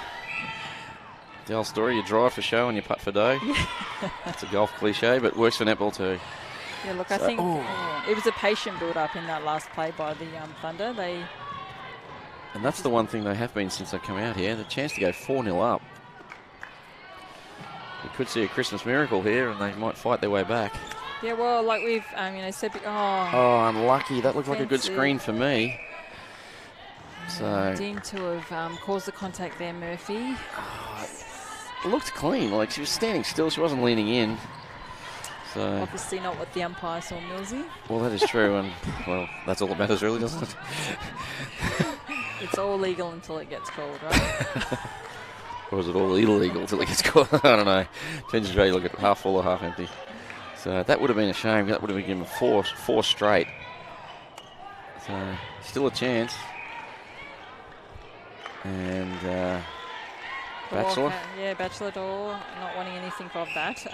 The old story, you drive for show and you putt for dough. It's a golf cliche, but works for netball too. Yeah, look, I think it was a patient build-up in that last play by the Thunder. And that's the one thing they have been since they come out here. The chance to go 4-0 up. We could see a Christmas miracle here, and they might fight their way back. Yeah, well, like we've, said. Oh, unlucky. That looked like a good screen for me. So deemed to have caused the contact there, Murphy. It looked clean. Like she was standing still. She wasn't leaning in. So obviously not what the umpire saw, Millsy. Well, that is true, and well, that's all that matters, really, doesn't it? It's all legal until it gets called, right? Or is it all illegal until it gets called? I don't know. Depends if you look at it half full or half empty. So that would have been a shame. That would have been given four straight. So still a chance. And Batchelor? Batchelor Door, not wanting anything of that.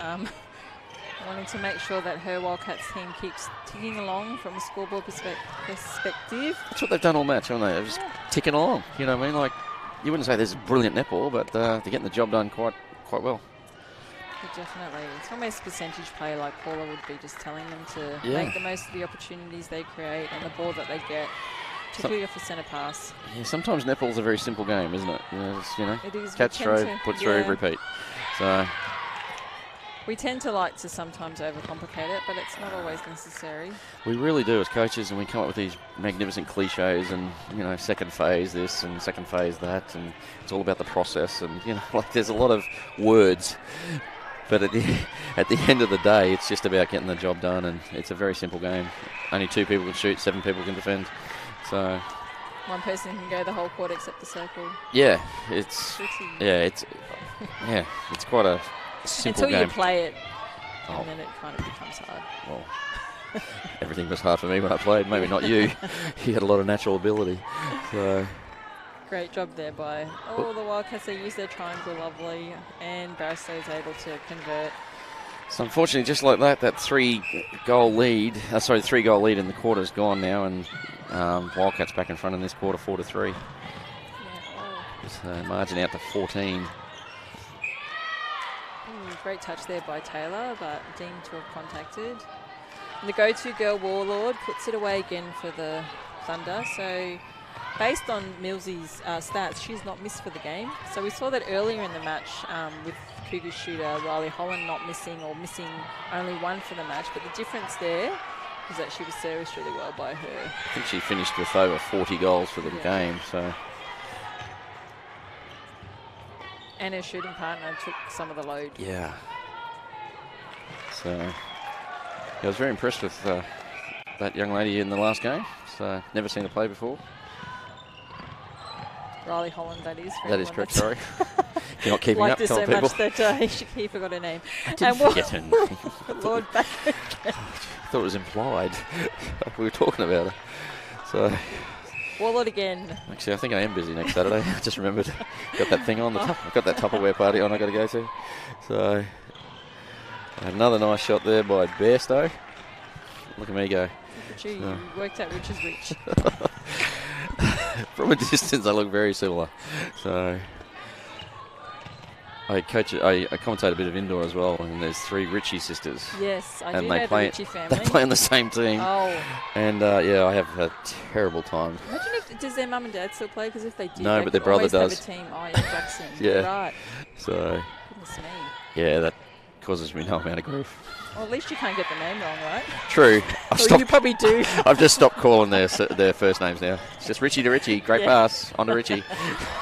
Wanting to make sure that her Wildcats team keeps ticking along from a scoreboard perspective. That's what they've done all match, haven't they? They're just ticking along. You know what I mean? Like, you wouldn't say there's brilliant netball, but they're getting the job done quite well. Yeah, definitely. It's almost percentage play, like Paula would be just telling them to make the most of the opportunities they create and the ball that they get, particularly off the centre pass. Yeah, sometimes netball's a very simple game, isn't it? It is. Catch, throw, put through, repeat. So we tend to like to sometimes overcomplicate it, but it's not always necessary. We really do as coaches, and we come up with these magnificent cliches and, second phase this and second phase that, and it's all about the process, and, like there's a lot of words. But at the end of the day, it's just about getting the job done, and it's a very simple game. Only 2 people can shoot, 7 people can defend. So one person can go the whole court except the circle. Yeah, it's quite a simple until game. You play it, and then it kind of becomes hard. Well, everything was hard for me when I played. Maybe not you. You had a lot of natural ability. So Great job there by the Wildcats. They use their triangle lovely, and Barrister is able to convert. So unfortunately, just like that, that three-goal lead in the quarter is gone now, and Wildcats back in front in this quarter, 4-3. So margin out to 14. Great touch there by Taylor, but deemed to have contacted. And the go-to girl, Warlord, puts it away again for the Thunder. So based on Millsy's stats, she's not missed for the game. So we saw that earlier in the match with Cougars shooter Riley Holland not missing, or missing only one for the match. But the difference there is that she was serviced really well by her. I think she finished with over 40 goals for the game. So. And her shooting partner took some of the load. Yeah. So I was very impressed with that young lady in the last game. So never seen her play before. Riley Holland, that is. That is correct, sorry. You're not keeping up, so people. much that he forgot her name. I didn't forget her name. Lord back again. I thought it was implied. We were talking about her. So. Warlord again. Actually, I think I am busy next Saturday. I just remembered. Got that thing on. I've got that Tupperware party on I got to go to. So, another nice shot there by Bairstow. Look at me go. Gee, you worked out which is which. From a distance, I look very similar. So, I commentate a bit of indoor as well, and there's 3 Ritchie sisters. Yes, I and do know the Ritchie family. They play on the same team. Oh. And, I have a terrible time. Imagine does their mum and dad still play? Because if they do, no, but their brother does. Have a team. Oh, yeah, Jackson. Yeah. Right. So. Goodness me. Yeah, that causes me no amount of grief. Well, at least you can't get the name wrong, right? True. You probably do. I've just stopped calling their first names now. It's just Richie to Richie. Great pass. On to Richie.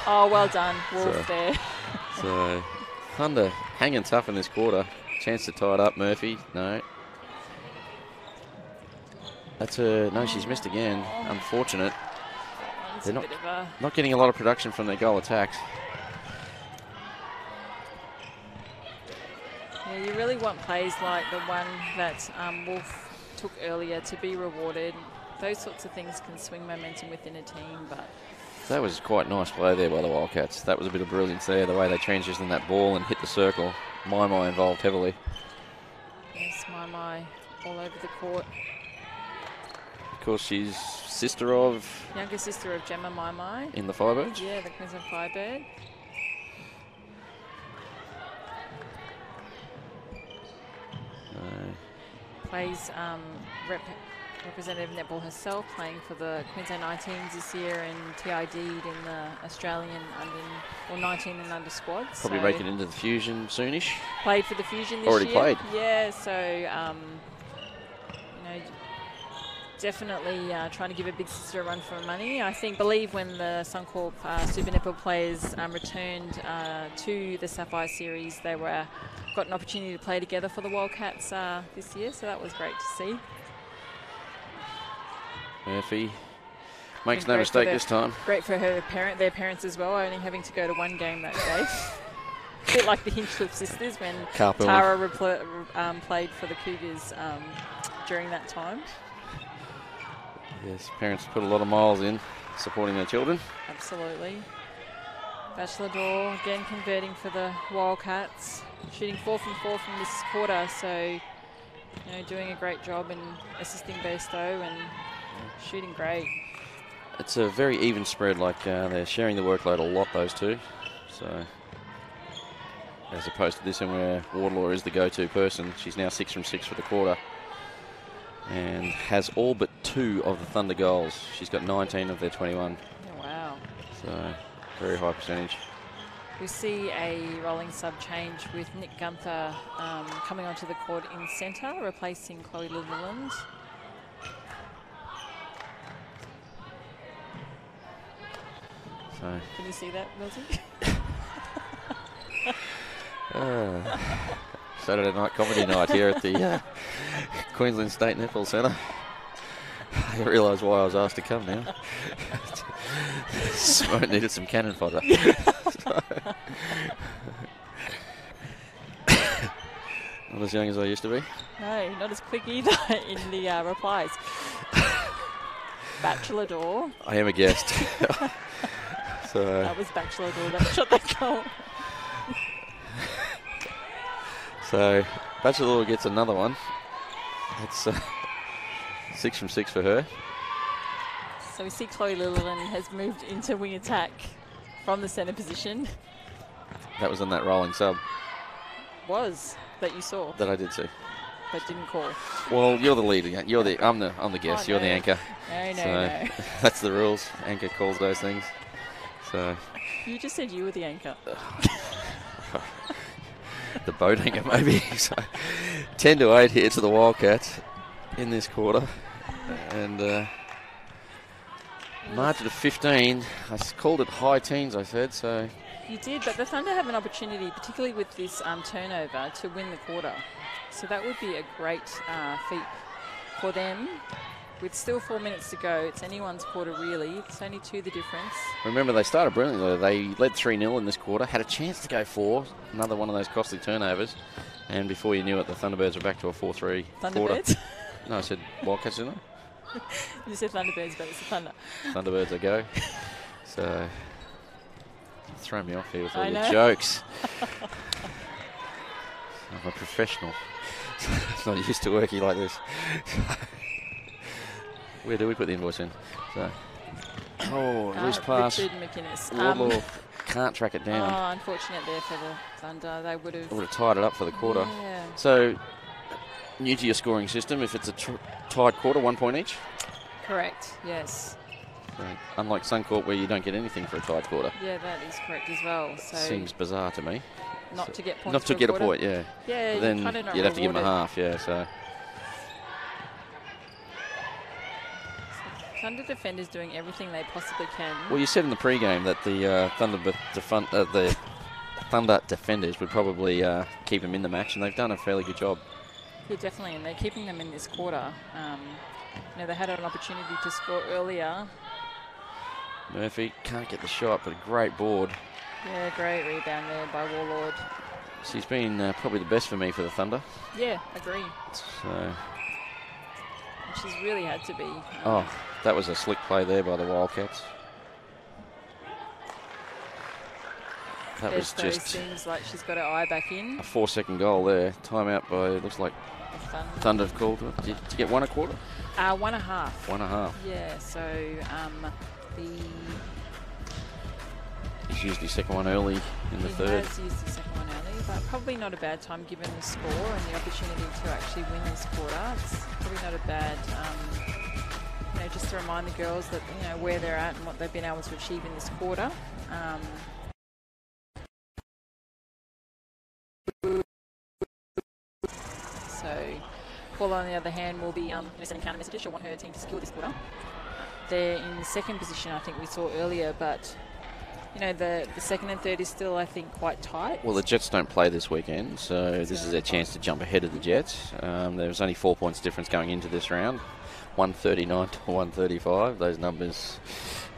Oh, well done. Wolf there. So, Thunder hanging tough in this quarter. Chance to tie it up. Murphy. No. That's her. No, she's missed again. Unfortunate. They're not getting a lot of production from their goal attacks. Yeah, you really want plays like the one that Wolf took earlier to be rewarded. Those sorts of things can swing momentum within a team, but... That was quite nice play there by the Wildcats. That was a bit of brilliance there, the way they transitioned that ball and hit the circle. Mai involved heavily. Yes, Mai all over the court. Of course, she's younger sister of Gemma Mai. In the Firebirds? Yeah, the Queensland Firebird. Plays Representative Netball herself, playing for the Queensland 19s this year and TID'd in the Australian under, or 19 and under squads. Probably make it into the Fusion soonish. Played for the Fusion this year. Already played. Yeah, so definitely trying to give a big sister a run for money. I believe when the Suncorp Super Netball players returned to the Sapphire Series, they got an opportunity to play together for the Wildcats this year, so that was great to see. Murphy makes no mistake this time. Great for their parents as well, only having to go to one game that day. A bit like the Hinchliffe sisters when Tara played for the Cougars during that time. Yes, parents put a lot of miles in supporting their children. Absolutely. Bachelor Door again converting for the Wildcats, shooting 4 from 4 from this quarter, so doing a great job and assisting Bairstow and shooting great. It's a very even spread, like they're sharing the workload a lot, those two. So as opposed to this one where Wardlaw is the go-to person, she's now 6 from 6 for the quarter and has all but 2 of the Thunder goals. She's got 19 of their 21. Oh, wow. So very high percentage. We see a rolling sub change with Nick Gunther coming onto the court in centre, replacing Chloe Litherland. So. Can you see that, Milton? Saturday night comedy night here at the Queensland State Netball Centre. I didn't realise why I was asked to come now. Simone needed some cannon fodder. Not as young as I used to be. No, not as quick either in the replies. Bachelor Door. I am a guest. So So that was Bachelor that shot that goal. So Bachelor gets another one. It's 6 from 6 for her. So we see Chloe Lilliland has moved into wing attack from the centre position. That was on that rolling sub. That you saw? That I did see. But didn't call. Well, you're the leader. I'm the guest. Oh, You're no. the anchor. No. That's the rules. Anchor calls those things. So You just said you were the anchor. the boat anchor, maybe. So 10-8 here to the Wildcats in this quarter, and margin of 15. I called it high teens, I said. So You did, but the Thunder have an opportunity, particularly with this turnover, to win the quarter. So that would be a great feat for them. With still 4 minutes to go, it's anyone's quarter really. It's only 2 the difference. remember, they started brilliantly. They led 3-0 in this quarter, had a chance to go 4, another one of those costly turnovers, and before you knew it, the Thunderbirds were back to a 4-3 quarter. Thunderbirds? No, I said Wildcats, didn't I? You said Thunderbirds, but it's the Thunder. Thunderbirds a go. So you throw me off here with all I your know. jokes. I'm a professional. I'm not used to working like this. Where do we put the invoice in? So, loose pass. Richard McInnes. Wardlaw can't track it down. Oh, unfortunate there for the Thunder. They would have Tied it up for the quarter. Yeah. So, new to your scoring system, if it's a tied quarter, 1 point each. Correct, yes. So, unlike Suncorp, where you don't get anything for a tied quarter. Yeah, that is correct as well. So Seems bizarre to me. not to get points. Not to for get a quarter. point, yeah. Yeah, But then you're kind of not you'd have to give them a rewarded. half, yeah. So Thunder defenders doing everything they possibly can. well, you said in the pre-game that the Thunder defenders would probably keep them in the match, and they've done a fairly good job. Yeah, definitely, and they're keeping them in this quarter. They had an opportunity to score earlier. Murphy can't get the shot, but a great board. Yeah, great rebound there by Warlord. She's been probably the best for me for the Thunder. Yeah, agree. So, And she's really had to be. that was a slick play there by the Wildcats. That was just seems like she's got her eye back in. a 4-second goal there. Timeout by, it looks like The Thunder have called it. Did you get 1 a quarter? 1.5. 1.5. Yeah, so He's used his second one early in the third. He has used the second one early, but probably not a bad time given the score and the opportunity to actually win this quarter. It's probably not a bad, just to remind the girls that, where they're at and what they've been able to achieve in this quarter. So Paula, on the other hand, will be sending counter messages. She'll want her team to secure this quarter. They're in the second position, I think we saw earlier, but the second and third is still, I think, quite tight. Well, the Jets don't play this weekend, so this is their chance to jump ahead of the Jets. There was only 4 points difference going into this round, 139 to 135. Those numbers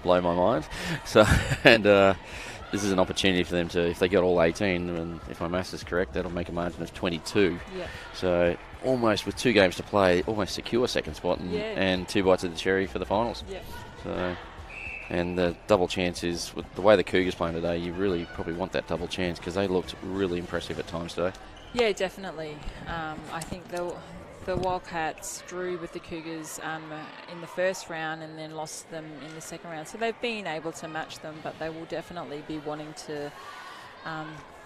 blow my mind. So, and this is an opportunity for them to, if they get all 18, and if my maths is correct, that'll make a margin of 22. Yeah. So almost with 2 games to play, almost secure second spot and 2 bites of the cherry for the finals. Yeah. So. And the double chance is, with the way the Cougars playing today, you really probably want that double chance because they looked really impressive at times today. Yeah, definitely. I think the Wildcats drew with the Cougars in the first round and then lost them in the second round. So they've been able to match them, but they will definitely be wanting to,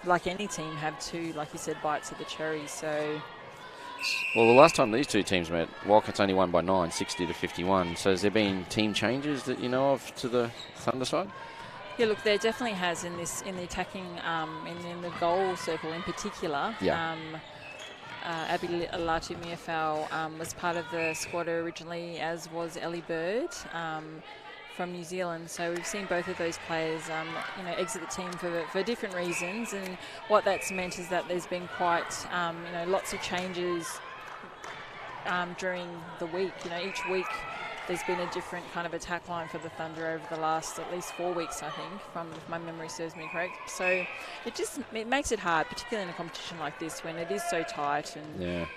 like any team, have 2, like you said, bites of the cherry. So. Well, the last time these 2 teams met, Wildcats only won by 9, 60 to 51. So has there been team changes that you know of to the Thunder side? Yeah, look, there definitely has in the attacking, in the goal circle in particular. Yeah. Abby Latumiafau was part of the squad originally, as was Ellie Bird from New Zealand. So we've seen both of those players, exit the team for different reasons. And what that's meant is that there's been quite, lots of changes during the week. Each week there's been a different kind of attack line for the Thunder over the last at least 4 weeks, I think, if my memory serves me correct. So it makes it hard, particularly in a competition like this when it is so tight and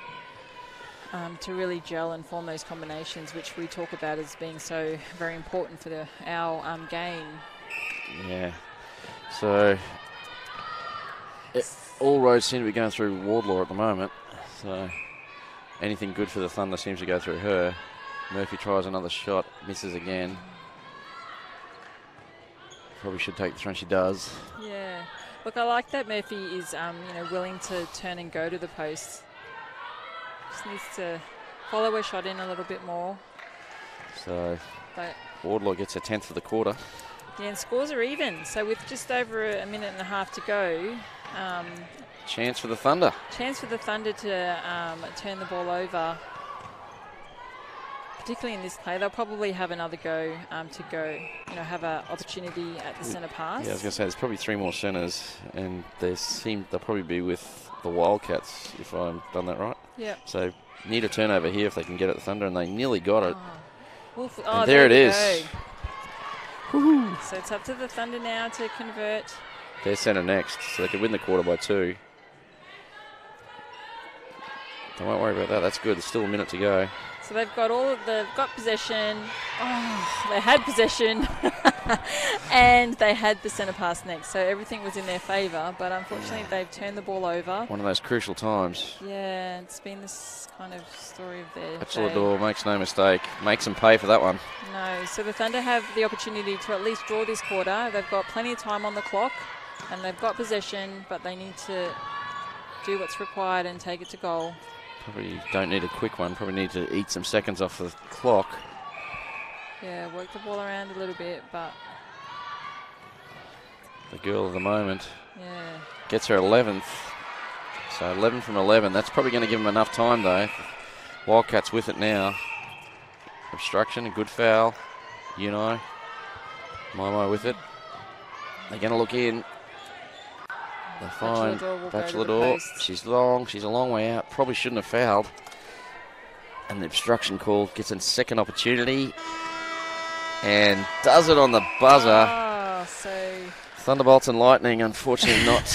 to really gel and form those combinations, which we talk about as being so very important for our game. Yeah. So all roads seem to be going through Wardlaw at the moment. So anything good for the Thunder seems to go through her. Murphy tries another shot, misses again. Probably should take the throw, and she does. Yeah. Look, I like that Murphy is, willing to turn and go to the post. Just needs to follow her shot in a little bit more. So but Wardlaw gets her 10th for the quarter. Yeah, and scores are even. So with just over a minute and a half to go. Chance for the Thunder. Chance for the Thunder to turn the ball over. Particularly in this play, they'll probably have another go have an opportunity at the centre pass. Yeah, I was going to say, there's probably 3 more centres, and they'll probably be with the Wildcats, if I've done that right. Yeah. So need a turnover here if they can get at the Thunder, and they nearly got it. Oh, there it is. So it's up to the Thunder now to convert. They're centre next, so they could win the quarter by 2. Don't worry about that. That's good. There's still a minute to go. So they've got possession. Oh, they had possession. And they had the centre pass next. So everything was in their favour. But unfortunately, they've turned the ball over. One of those crucial times. Yeah, it's been this kind of story of their Bachelor makes no mistake. Makes them pay for that one. No. So the Thunder have the opportunity to at least draw this quarter. They've got plenty of time on the clock. And they've got possession. But they need to do what's required and take it to goal. Probably don't need a quick one. Probably need to eat some seconds off the clock. Yeah, work the ball around a little bit, but... The girl of the moment. Yeah. Gets her 11th. So 11 from 11. That's probably going to give them enough time, though. Wildcats with it now. Obstruction, a good foul. My with it. They're going to look in. They're fine. Bachelor, she's a long way out. Probably shouldn't have fouled. And the obstruction call gets a second opportunity. And does it on the buzzer. Oh, so... Thunderbolts and Lightning, unfortunately not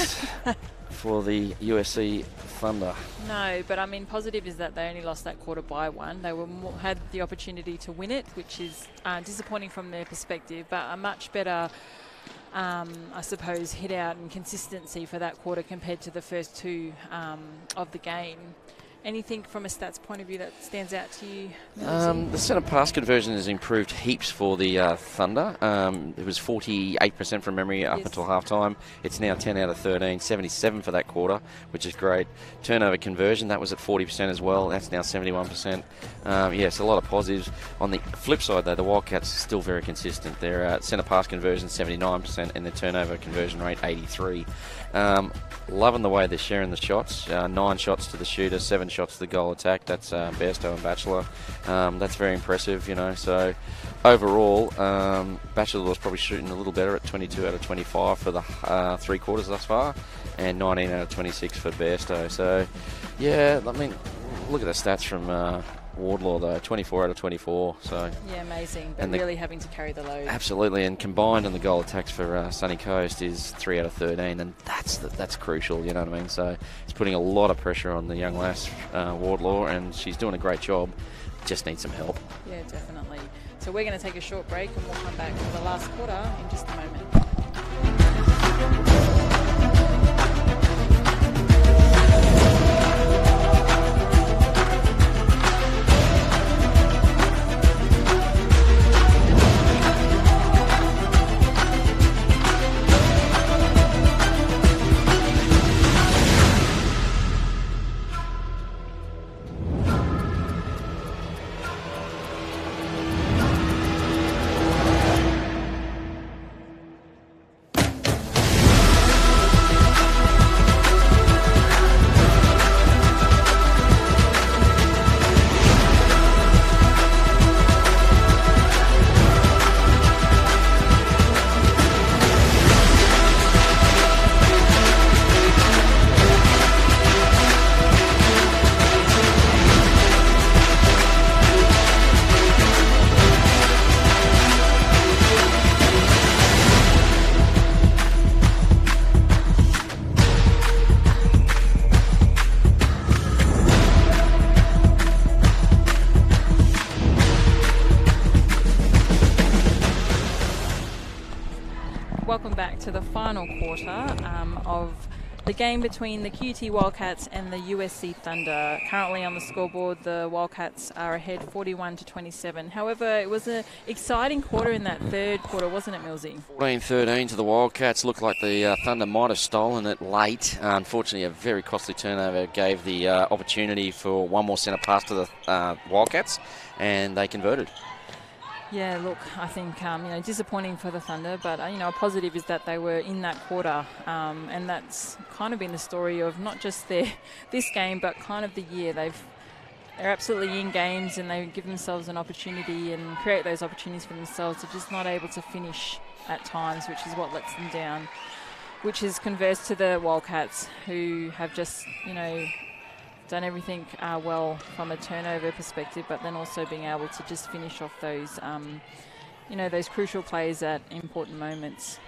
for the USC Thunder. No, but I mean, positive is that they only lost that quarter by 1. They had the opportunity to win it, which is disappointing from their perspective, but a much better... I suppose, hit out and consistency for that quarter compared to the first 2 of the game. Anything from a stats point of view that stands out to you? The centre pass conversion has improved heaps for the Thunder. It was 48% from memory up until half-time. It's now 10 out of 13, 77 for that quarter, which is great. Turnover conversion, that was at 40% as well. That's now 71%. Yes, a lot of positives. On the flip side, though, the Wildcats are still very consistent. Their centre pass conversion, 79%, and their turnover conversion rate, 83%. Loving the way they're sharing the shots. 9 shots to the shooter, 7 shots to the goal attack. That's Bairstow and Bachelor. That's very impressive, So overall, Bachelor was probably shooting a little better at 22 out of 25 for the 3 quarters thus far, and 19 out of 26 for Bairstow. So, yeah, I mean, look at the stats from Wardlaw, though, 24 out of 24. So yeah, amazing, but really having to carry the load. Absolutely, and combined on the goal attacks for Sunny Coast is 3 out of 13, and that's crucial, you know what I mean? So it's putting a lot of pressure on the young lass, Wardlaw, and she's doing a great job. Just needs some help. Yeah, definitely. So we're going to take a short break, and we'll come back for the last quarter in just a moment. welcome back to the final quarter of the game between the QUT Wildcats and the USC Thunder. Currently on the scoreboard, the Wildcats are ahead 41-27. However, it was an exciting quarter in that third quarter, wasn't it, Millsy? 14-13 to the Wildcats. Looked like the Thunder might have stolen it late. Unfortunately, a very costly turnover gave the opportunity for one more centre pass to the Wildcats, and they converted. Yeah, look, I think, disappointing for the Thunder, but, a positive is that they were in that quarter, and that's kind of been the story of not just this game, but kind of the year. They're absolutely in games, and they give themselves an opportunity and create those opportunities for themselves. They're just not able to finish at times, which is what lets them down, which is converse to the Wildcats, who have just, done everything well from a turnover perspective, but then also being able to just finish off those, those crucial plays at important moments.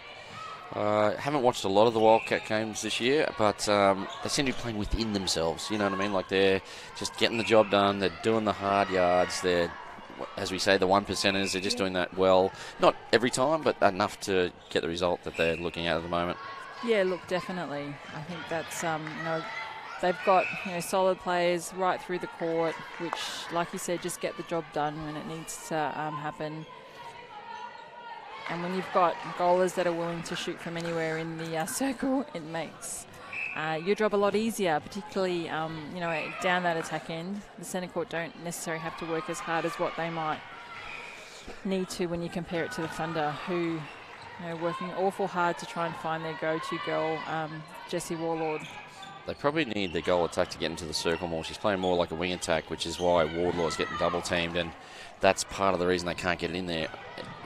Haven't watched a lot of the Wildcat games this year, but they seem to be playing within themselves. You know what I mean? Like they're just getting the job done. They're doing the hard yards. They're, as we say, the 1%ers. They're just doing that well. Not every time, but enough to get the result that they're looking at the moment. Yeah, look, definitely. I think that's, they've got solid players right through the court, which, like you said, just get the job done when it needs to happen. And when you've got goalers that are willing to shoot from anywhere in the circle, it makes your job a lot easier, particularly down that attack end. The centre court don't necessarily have to work as hard as what they might need to when you compare it to the Thunder, who working awful hard to try and find their go-to girl, Jessie Warlord. They probably need the goal attack to get into the circle more. She's playing more like a wing attack, which is why Wardlaw's getting double teamed, and that's part of the reason they can't get it in there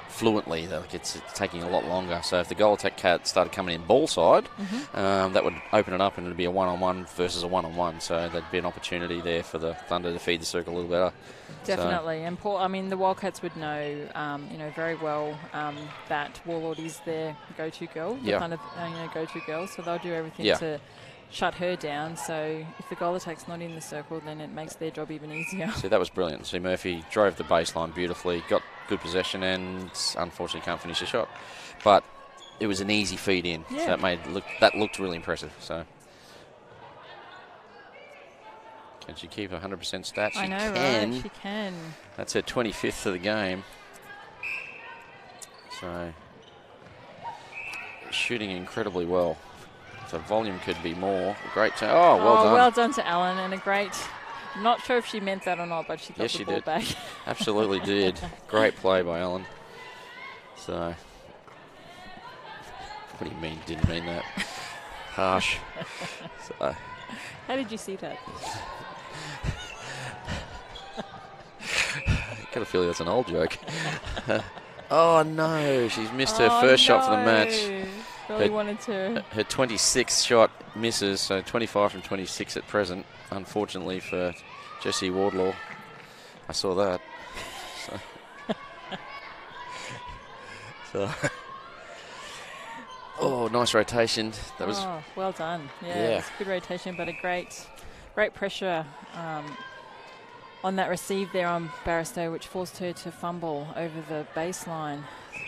fluently. Like it's taking a lot longer. So if the goal attack started coming in ball side, that would open it up, and it'd be a one-on-one versus a one-on-one. So there'd be an opportunity there for the Thunder to feed the circle a little better. Definitely, and Paul, the Wildcats would know, very well that Warlord is their go-to girl, the Thunder, go-to girl. So they'll do everything to shut her down. So if the goal attack's not in the circle, then it makes their job even easier. See, that was brilliant. See, Murphy drove the baseline beautifully, got good possession, and unfortunately can't finish the shot. But it was an easy feed in, so that looked really impressive. So can she keep 100% stat? She can. Right? She can. That's her 25th of the game. So shooting incredibly well. So volume could be more. Great turn. Oh, well done. Well done to Alan, and a great... I'm not sure if she meant that or not, but she got the ball back. Absolutely did. Great play by Alan. So, what do you mean, didn't mean that? Harsh. So. How did you see that? Got a feeling that's an old joke. Oh, no. She's missed her first shot for the match. Really wanted to. Her 26th shot misses, so 25 from 26 at present. Unfortunately for Jessie Wardlaw. I saw that. Oh, nice rotation. That was. Oh, well done. Yeah, it's a good rotation, but a great pressure on that receive there on Barristow, which forced her to fumble over the baseline.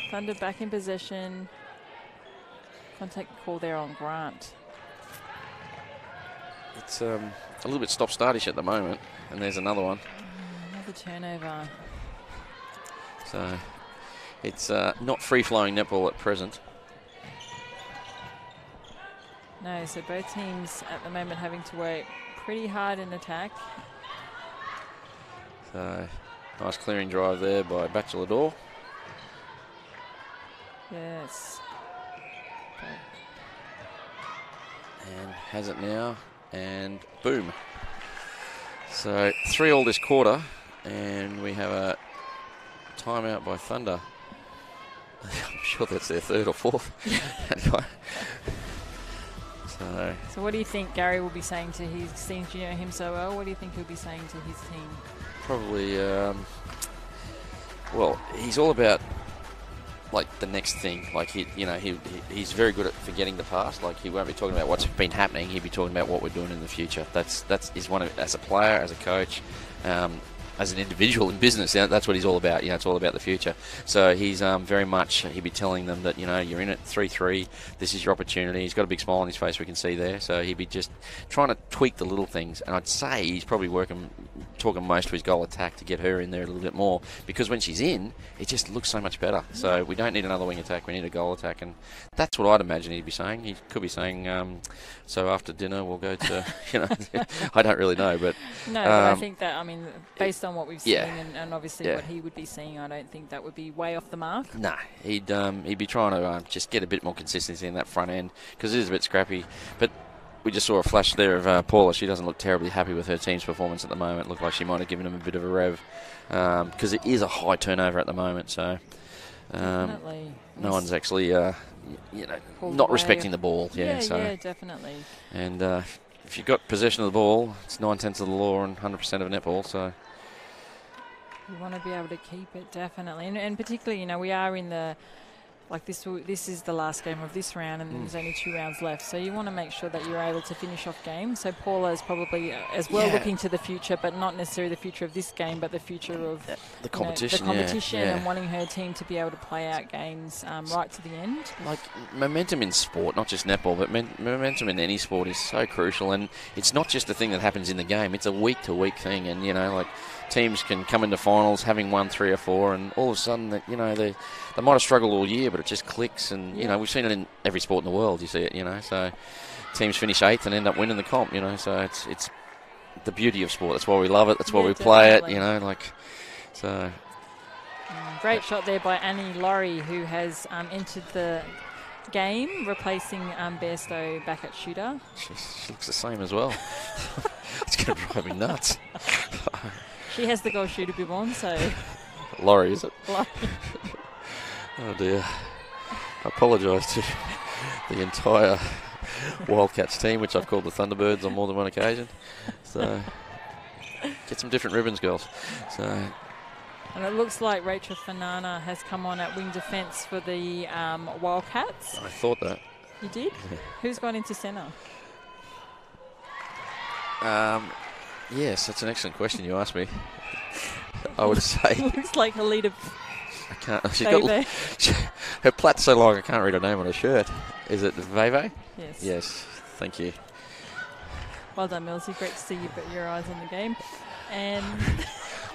Thunder back in possession. Contact call there on Grant. It's a little bit stop-startish at the moment, and there's another one. Another turnover. So it's not free-flowing netball at present. No, so both teams at the moment having to work pretty hard in attack. So nice clearing drive there by Bachelor. Yes. And has it now, and boom. So 3-3 this quarter, and we have a timeout by Thunder. I'm sure that's their third or fourth. So what do you think Gary will be saying to his team? You know him so well. What do you think he'll be saying to his team? Probably, well, he's all about like the next thing. Like he's very good at forgetting the past. Like he won't be talking about what's been happening. He'll be talking about what we're doing in the future. That's one of, as a player, as a coach, a as an individual in business. That's what he's all about. It's all about the future. So he's very much, he'd be telling them that, you're in at 3-3. This is your opportunity. He's got a big smile on his face, we can see there. So he'd be just trying to tweak the little things. And I'd say he's probably talking most to his goal attack to get her in there a little bit more, because when she's in, it just looks so much better. So we don't need another wing attack. We need a goal attack. And that's what I'd imagine he'd be saying. He could be saying, so after dinner we'll go to, I don't really know. But no, but I think that, based on what we've seen and obviously what he would be seeing, I don't think that would be way off the mark. No, he'd be trying to just get a bit more consistency in that front end, because it is a bit scrappy. But we just saw a flash there of Paula. She doesn't look terribly happy with her team's performance at the moment. Looked like she might have given him a bit of a rev, because it is a high turnover at the moment. So no one's actually not respecting the ball. Yeah, definitely. And if you've got possession of the ball, it's 9/10 of the law and 100% of netball. So you want to be able to keep it, definitely. And particularly, we are in the, this is the last game of this round, and there's only 2 rounds left. So you want to make sure that you're able to finish off games. So Paula is probably as well looking to the future, but not necessarily the future of this game, but the future of the competition. And wanting her team to be able to play out games right to the end. Like, momentum in sport, not just netball, but momentum in any sport is so crucial. And it's not just a thing that happens in the game. It's a week-to-week thing. And, teams can come into finals having won 3 or 4, and all of a sudden, they might have struggled all year, but it just clicks. And we've seen it in every sport in the world. You see it, So teams finish 8th and end up winning the comp. So it's the beauty of sport. That's why we love it. That's why we play it. So. Great shot there by Annie Laurie, who has entered the game, replacing Bairstow back at shooter. She looks the same as well. It's going to drive me nuts. She has the goal shooter bib on, so... Laurie, is it? Laurie. Oh, dear. I apologise to the entire Wildcats team, which I've called the Thunderbirds on more than one occasion. So, get some different ribbons, girls. So... And it looks like Rachel Fanana has come on at wing defence for the Wildcats. I thought that. You did? Yeah. Who's gone into centre? Yes, that's an excellent question you asked me. I would say. Looks like Halida. I can't. She's got her plat's so long I can't read her name on her shirt. Is it Veve? Yes. Yes. Thank you. Well done, Millsy. Great to see you put your eyes on the game. And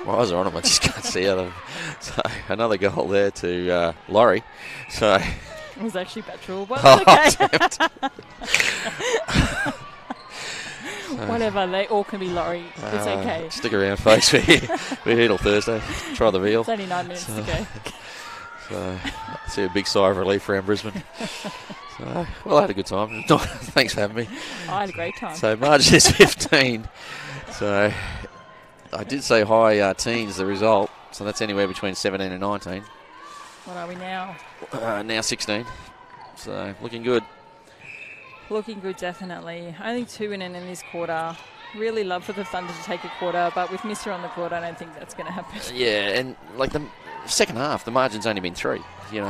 my eyes are on them. I just can't see out of them. So another goal there to Laurie. So it was actually Batchel, but okay. Whatever, they all can be Laurie. It's okay. Stick around, folks. We're here till Thursday. Try the veal. It's only 9 minutes to go. So, I see a big sigh of relief around Brisbane. So, well, I had a good time. Thanks for having me. I had a great time. So, margin is 15. So, I did say high teens, the result. So, that's anywhere between 17 and 19. What are we now? Now 16. So, looking good. Looking good, definitely. Only 2 in this quarter. Really love for the Thunder to take a quarter, but with Mr. on the court, I don't think that's going to happen. Yeah, and the second half, the margin's only been 3.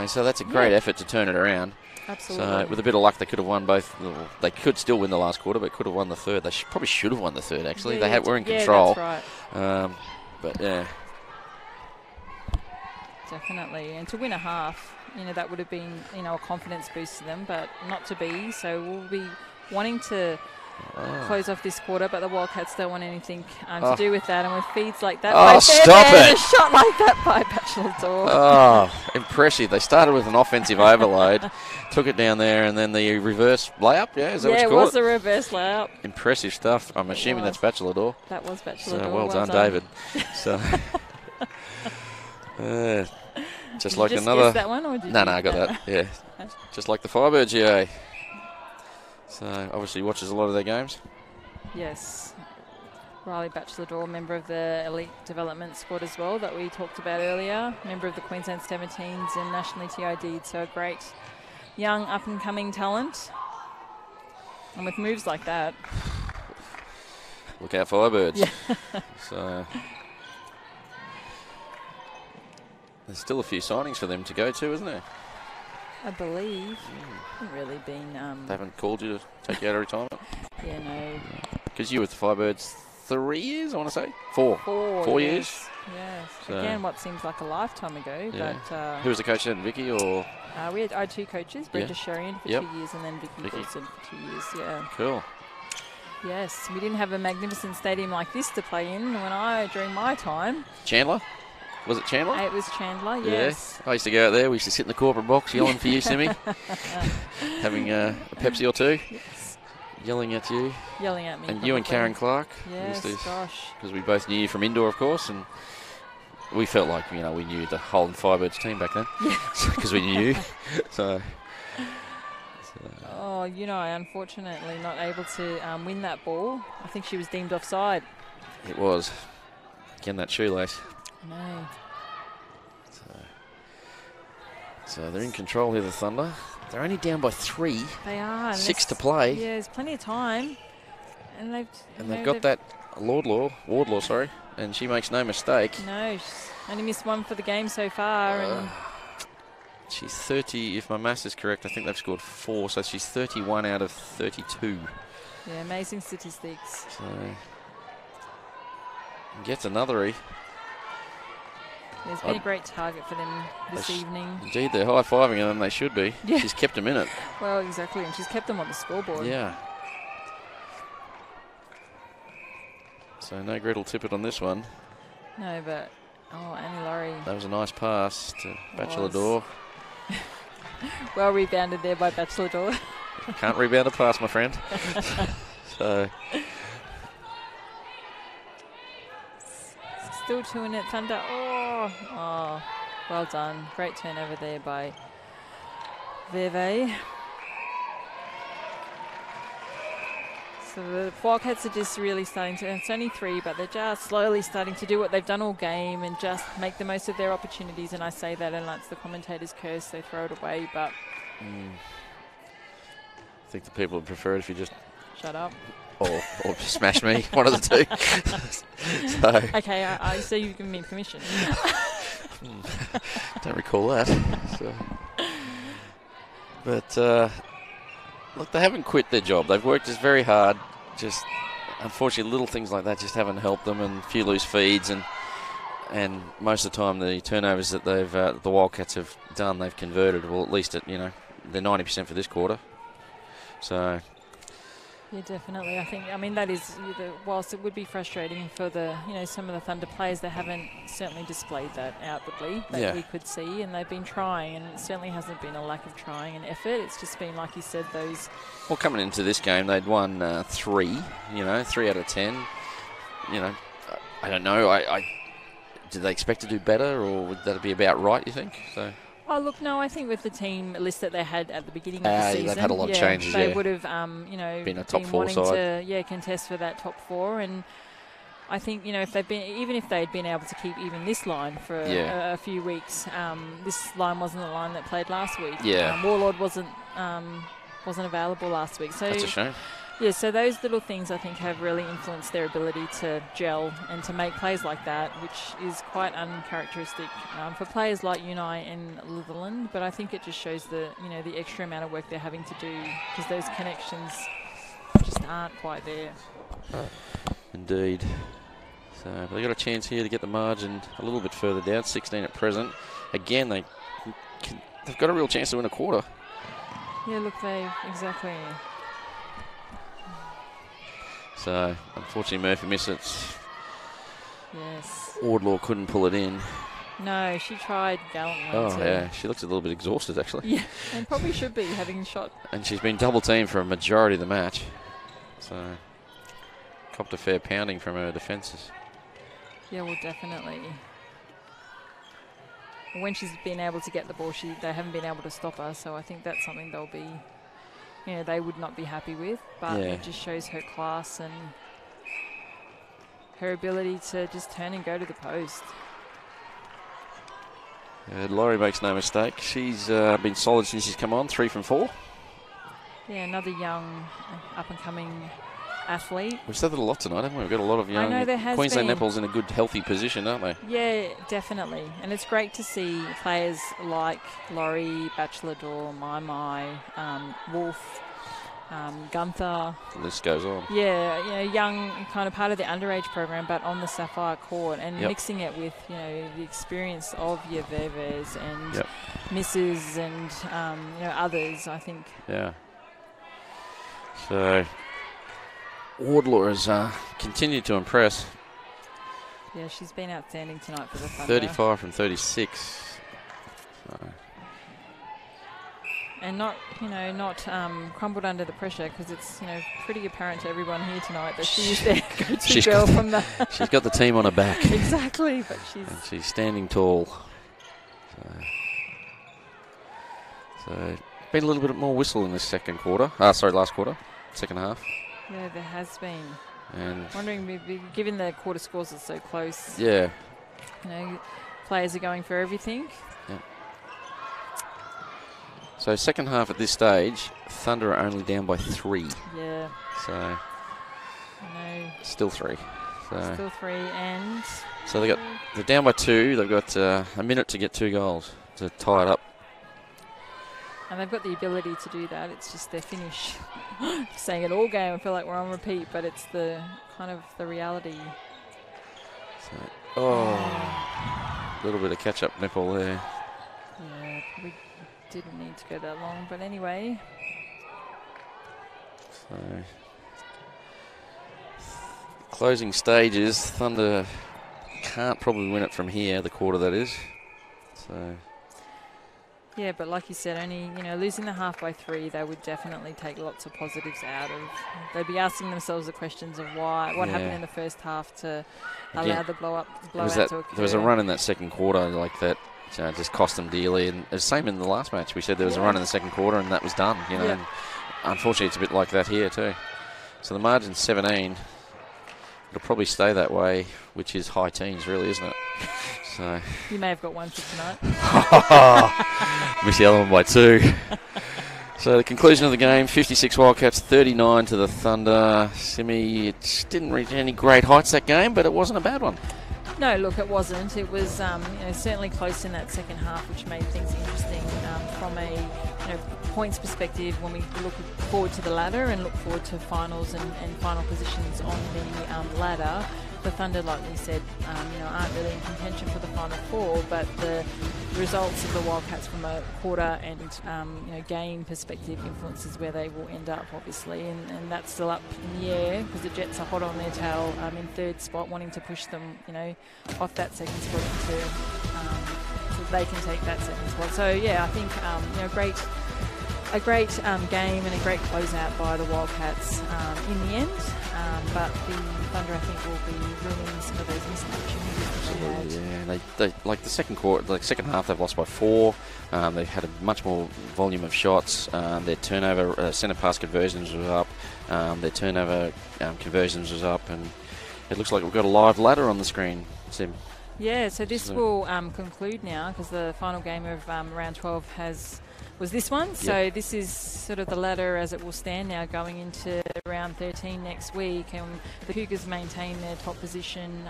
So that's a great effort to turn it around. Absolutely. So with a bit of luck, they could have won both. They could still win the last quarter, but could have won the third. They probably should have won the third, actually. Yeah, were in control. That's right. But, yeah. Definitely. And to win a half, that would have been, a confidence boost to them, but not to be. So we'll be wanting to close off this quarter, but the Wildcats don't want anything to do with that. And with feeds like that, stop it! A shot like that by Batchelor. Oh, impressive. They started with an offensive overload, took it down there, and then the reverse layup. Yeah, is that what you call it? Yeah, it was a reverse layup. Impressive stuff. I'm assuming that's Batchelor. That was Batchelor. So well done, David. So, just like another. Guess that one, or did no, I got that. Yeah, just like the Firebirds, yeah. So obviously watches a lot of their games. Yes. Riley Batchelor, member of the elite development squad as well that we talked about earlier, member of the Queensland 17s and nationally TID'd, so a great young up-and-coming talent. And with moves like that. Look out, Firebirds. Yeah. So there's still a few signings for them to go to, isn't there? I believe. Haven't really been... They haven't called you to take you out of retirement? Yeah, no. Because you were with the Firebirds 3 years, I want to say. 4. 4 years. Yes. So, again, what seems like a lifetime ago. Yeah. But who was the coach then, Vicky or? We had 2 coaches, Brenda Sherian for Yep. 2 years and then Vicky Wilson for 2 years. Yeah. Cool. Yes, we didn't have a magnificent stadium like this to play in during my time. Chandler? Was it Chandler? It was Chandler, yes. Yeah. I used to go out there. We used to sit in the corporate box yelling for you, Simmy. Having a Pepsi or 2. Yes. Yelling at you. Yelling at me. And you and Karen Clark. Yes, gosh. Because we both knew you from indoor, of course, and we felt like, we knew the whole Firebirds team back then. Yeah. Because we knew you. So. Oh, unfortunately not able to win that ball. I think she was deemed offside. It was. Again, that shoelace. No. So they're in control here, the Thunder. They're only down by 3. They are. 6 to play. Yeah, there's plenty of time. And they've got that Wardlaw, and she makes no mistake. No, she's only missed 1 for the game so far. And she's 30, if my maths is correct, I think they've scored 4, so she's 31 out of 32. Yeah, amazing statistics. So, gets another. It's been a great target for them this evening. Indeed, they're high-fiving them, they should be. Yeah. She's kept them in it. Well, exactly, and she's kept them on the scoreboard. Yeah. So no Gretel Tippett on this one. No, but, Annie Laurie. That was a nice pass to Bachelor Door. Well rebounded there by Bachelor Door. Can't rebound a pass, my friend. So... Still 2 in it, Thunder. Oh, well done. Great turnover there by Veve. So the Wildcats are just really starting to, it's only 3, but they're just slowly starting to do what they've done all game and just make the most of their opportunities. And I say that, and that's the commentator's curse. They throw it away, but... I think the people would prefer it if you just... Shut up. Or smash me, one of the 2. So. Okay, I see you've given me permission. Don't recall that. So. But, look, they haven't quit their job. They've worked just very hard. Just, unfortunately, little things like that just haven't helped them, and a few loose feeds. And most of the time, the turnovers that the Wildcats have done, they've converted. Well, at least, they're 90% for this quarter. So... Yeah, definitely. That is, whilst it would be frustrating for some of the Thunder players, they haven't certainly displayed that outwardly that we could see, and they've been trying, and it certainly hasn't been a lack of trying and effort. It's just been, like you said, those... Well, coming into this game, they'd won 3, 3 out of 10. I don't know. Did they expect to do better, or would that be about right, you think? So... Oh, look, no, I think with the team list that they had at the beginning of the season, they've had a lot of changes, they would have, been a top 4 wanting side. to, contest for that top 4. And I think, if they've been, even if they'd been able to keep even this line for a few weeks, this line wasn't the line that played last week. Yeah. Warlord wasn't available last week. So that's a shame. Yeah, so those little things I think have really influenced their ability to gel and to make plays like that, which is quite uncharacteristic for players like Unai and Litherland. But I think it just shows the extra amount of work they're having to do, because those connections just aren't quite there. Indeed. So they've got a chance here to get the margin a little bit further down, 16 at present. Again, they've got a real chance to win a quarter. Yeah, look, exactly. So, unfortunately, Murphy missed it. Yes. Wardlaw couldn't pull it in. No, she tried gallantly. Oh, yeah. She looks a little bit exhausted, actually. Yeah, and probably should be, having shot. And she's been double-teamed for a majority of the match. So, copped a fair pounding from her defences. Yeah, well, definitely. When she's been able to get the ball, they haven't been able to stop her, so I think that's something they'll be... they would not be happy with, but it just shows her class and her ability to just turn and go to the post. Laurie makes no mistake. She's been solid since she's come on, 3 from 4. Yeah, another young, up-and-coming athlete. We've said that a lot tonight, haven't we? We've got a lot of young... I know there has Queensland been. Netball's in a good, healthy position, aren't they? Yeah, definitely. And it's great to see players like Laurie, Bachelor Door, Mai, Wolf, Gunther. The list goes on. Yeah, young, kind of part of the underage program, but on the Sapphire court, and mixing it with, the experience of your Veves and Misses and, others, I think. Yeah. So, Wardlaw has continued to impress. Yeah, she's been outstanding tonight for the Thunder. 35 from 36. So. And not crumbled under the pressure, because it's, pretty apparent to everyone here tonight that she's their go-to girl from the... She's got the team on her back. Exactly, but she's standing tall. So, been a little bit more whistle in this last quarter, second half. Yeah, there has been. And wondering, given the quarter scores are so close. Yeah. Players are going for everything. Yeah. So second half at this stage, Thunder are only down by 3. Yeah. So still 3. Still 3, and so they're down by 2. They've got a minute to get 2 goals to tie it up. And they've got the ability to do that. It's just their finish. Saying it all game, I feel like we're on repeat, but it's the kind of the reality. So, a little bit of catch-up nipple there. Yeah, probably didn't need to go that long, but anyway. So, closing stages, Thunder can't probably win it from here, the quarter that is. So. Yeah, but like you said, only, losing the half by 3, they would definitely take lots of positives out of. They'd be asking themselves the questions of what happened in the first half to allow the blowout to occur. There was a run in that second quarter like that, just cost them dearly. And the same in the last match. We said there was a run in the second quarter and that was done, And unfortunately, it's a bit like that here too. So the margin's 17. It'll probably stay that way, which is high teens, really, isn't it? So you may have got one for tonight. Missed the other one by 2. So the conclusion of the game, 56 Wildcats, 39 to the Thunder. Simi, it didn't reach any great heights that game, but it wasn't a bad one. No, look, it wasn't. It was certainly close in that second half, which made things interesting from a points perspective when we look forward to the ladder and look forward to finals and final positions on the ladder. The Thunder, like we said, aren't really in contention for the Final 4, but the results of the Wildcats from a quarter and game perspective influences where they will end up, obviously, and that's still up in the air because the Jets are hot on their tail in third spot, wanting to push them, off that second spot so they can take that second spot. So yeah, I think a great game and a great closeout by the Wildcats in the end. But the Thunder, I think, will be ruining some of those missed opportunities. Yeah, they like the second quarter, like second half, they've lost by 4. They've had a much more volume of shots. Their turnover, centre pass conversions was up. Their turnover conversions was up, and it looks like we've got a live ladder on the screen, Sim. Yeah, so this will conclude now because the final game of round 12 was this one. So this is sort of the ladder as it will stand now going into round 13 next week. And the Cougars maintain their top position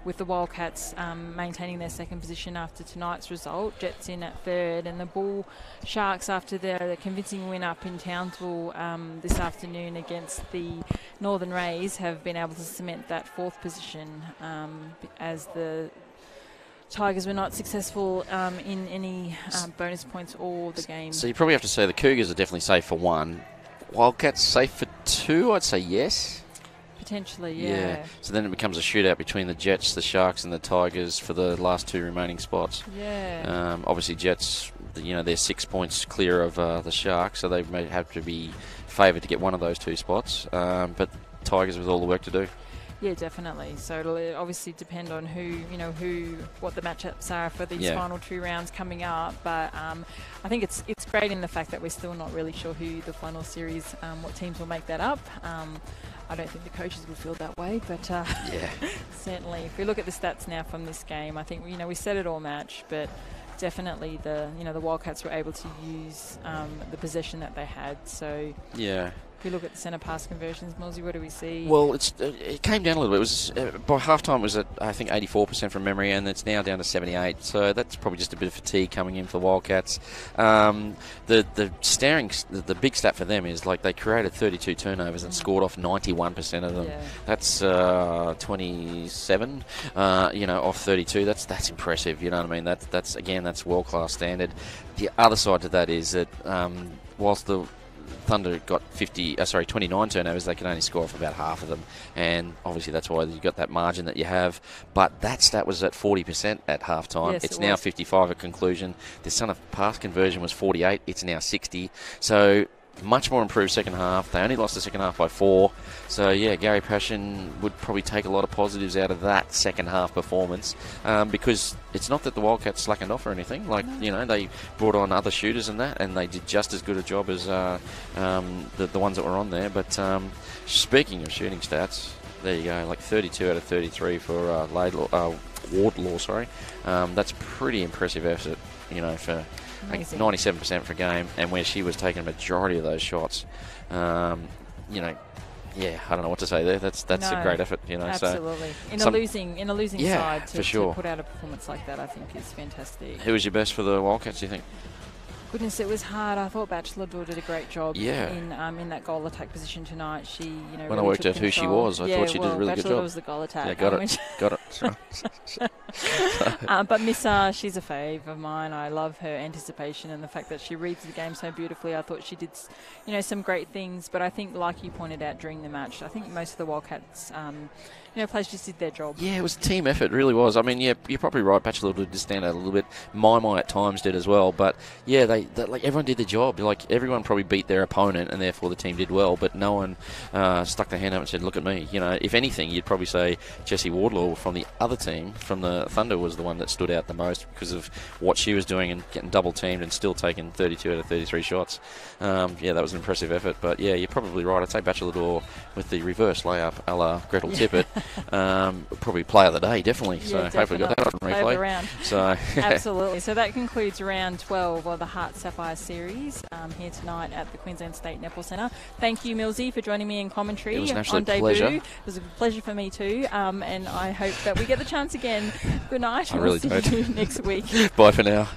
with the Wildcats maintaining their second position after tonight's result. Jets in at third. And the Bull Sharks, after their convincing win up in Townsville this afternoon against the Northern Rays, have been able to cement that fourth position as the Tigers were not successful in any bonus points or the game. So you probably have to say the Cougars are definitely safe for 1. Wildcats safe for 2, I'd say yes. Potentially, yeah. So then it becomes a shootout between the Jets, the Sharks and the Tigers for the last 2 remaining spots. Yeah. Obviously Jets, they're 6 points clear of the Sharks, so they may have to be favoured to get one of those 2 spots. But Tigers with all the work to do. Yeah, definitely. So it'll obviously depend on what the matchups are for these final 2 rounds coming up. But I think it's great in the fact that we're still not really sure who the final series, what teams will make that up. I don't think the coaches will feel that way, but certainly if we look at the stats now from this game, I think we said it all match, but definitely the Wildcats were able to use the possession that they had. So If we look at the centre pass conversions, Millsy, what do we see? Well, it came down a little bit. It was by halftime it was at, I think, 84% from memory, and it's now down to 78. So that's probably just a bit of fatigue coming in for the Wildcats. The big stat for them is like they created 32 turnovers and scored off 91% of them. Yeah. That's 27, off 32. That's impressive. You know what I mean? That's world-class standard. The other side to that is that whilst the Thunder got 29 turnovers, they can only score off about half of them, and obviously that's why you've got that margin that you have. But that stat was at 40% at halftime. Yes, it's now 55 at conclusion. The centre pass conversion was 48. It's now 60. So much more improved second half. They only lost the second half by 4. So, yeah, Gary Passion would probably take a lot of positives out of that second half performance because it's not that the Wildcats slackened off or anything. They brought on other shooters and that, and they did just as good a job as the ones that were on there. But speaking of shooting stats, there you go, like 32 out of 33 for Wardlaw. That's pretty impressive effort, for Amazing. 97% for a game, and where she was taking a majority of those shots. I don't know what to say there. That's a great effort, Absolutely. So in a losing side to put out a performance like that, I think is fantastic. Who was your best for the Wildcats, do you think? Goodness, it was hard. I thought Bachelor did a great job Yeah. in that goal attack position tonight. She, when really I worked took out who she control. was, I thought she did a really good Bachelor job. was the goal attack. Yeah, got it. But Miss she's a fave of mine. I love her anticipation and the fact that she reads the game so beautifully. I thought she did, some great things. But I think, like you pointed out during the match, I think most of the Wildcats, players just did their job. Yeah, it was a team effort, it really was. I mean, yeah, you're probably right. Bachelor did stand out a little bit. My at times did as well. But yeah, they everyone did their job. Like everyone probably beat their opponent, and therefore the team did well. But no one stuck their hand up and said, "Look at me." If anything, you'd probably say Jessie Wardlaw from the other team, from the Thunder, was the one that stood out the most because of what she was doing and getting double teamed and still taking 32 out of 33 shots. That was an impressive effort. But yeah, you're probably right. I'd say Bachelor with the reverse layup, a la Gretel Tippett. Probably player of the day, definitely. So hopefully got that on replay. So absolutely. So that concludes round 12 of the HART Sapphire series here tonight at the Queensland State Netball Centre. Thank you, Millsy, for joining me in commentary. It was an absolute pleasure. It was a pleasure for me too, and I hope that we get the chance again. Good night. I really we'll see you next week. Bye for now.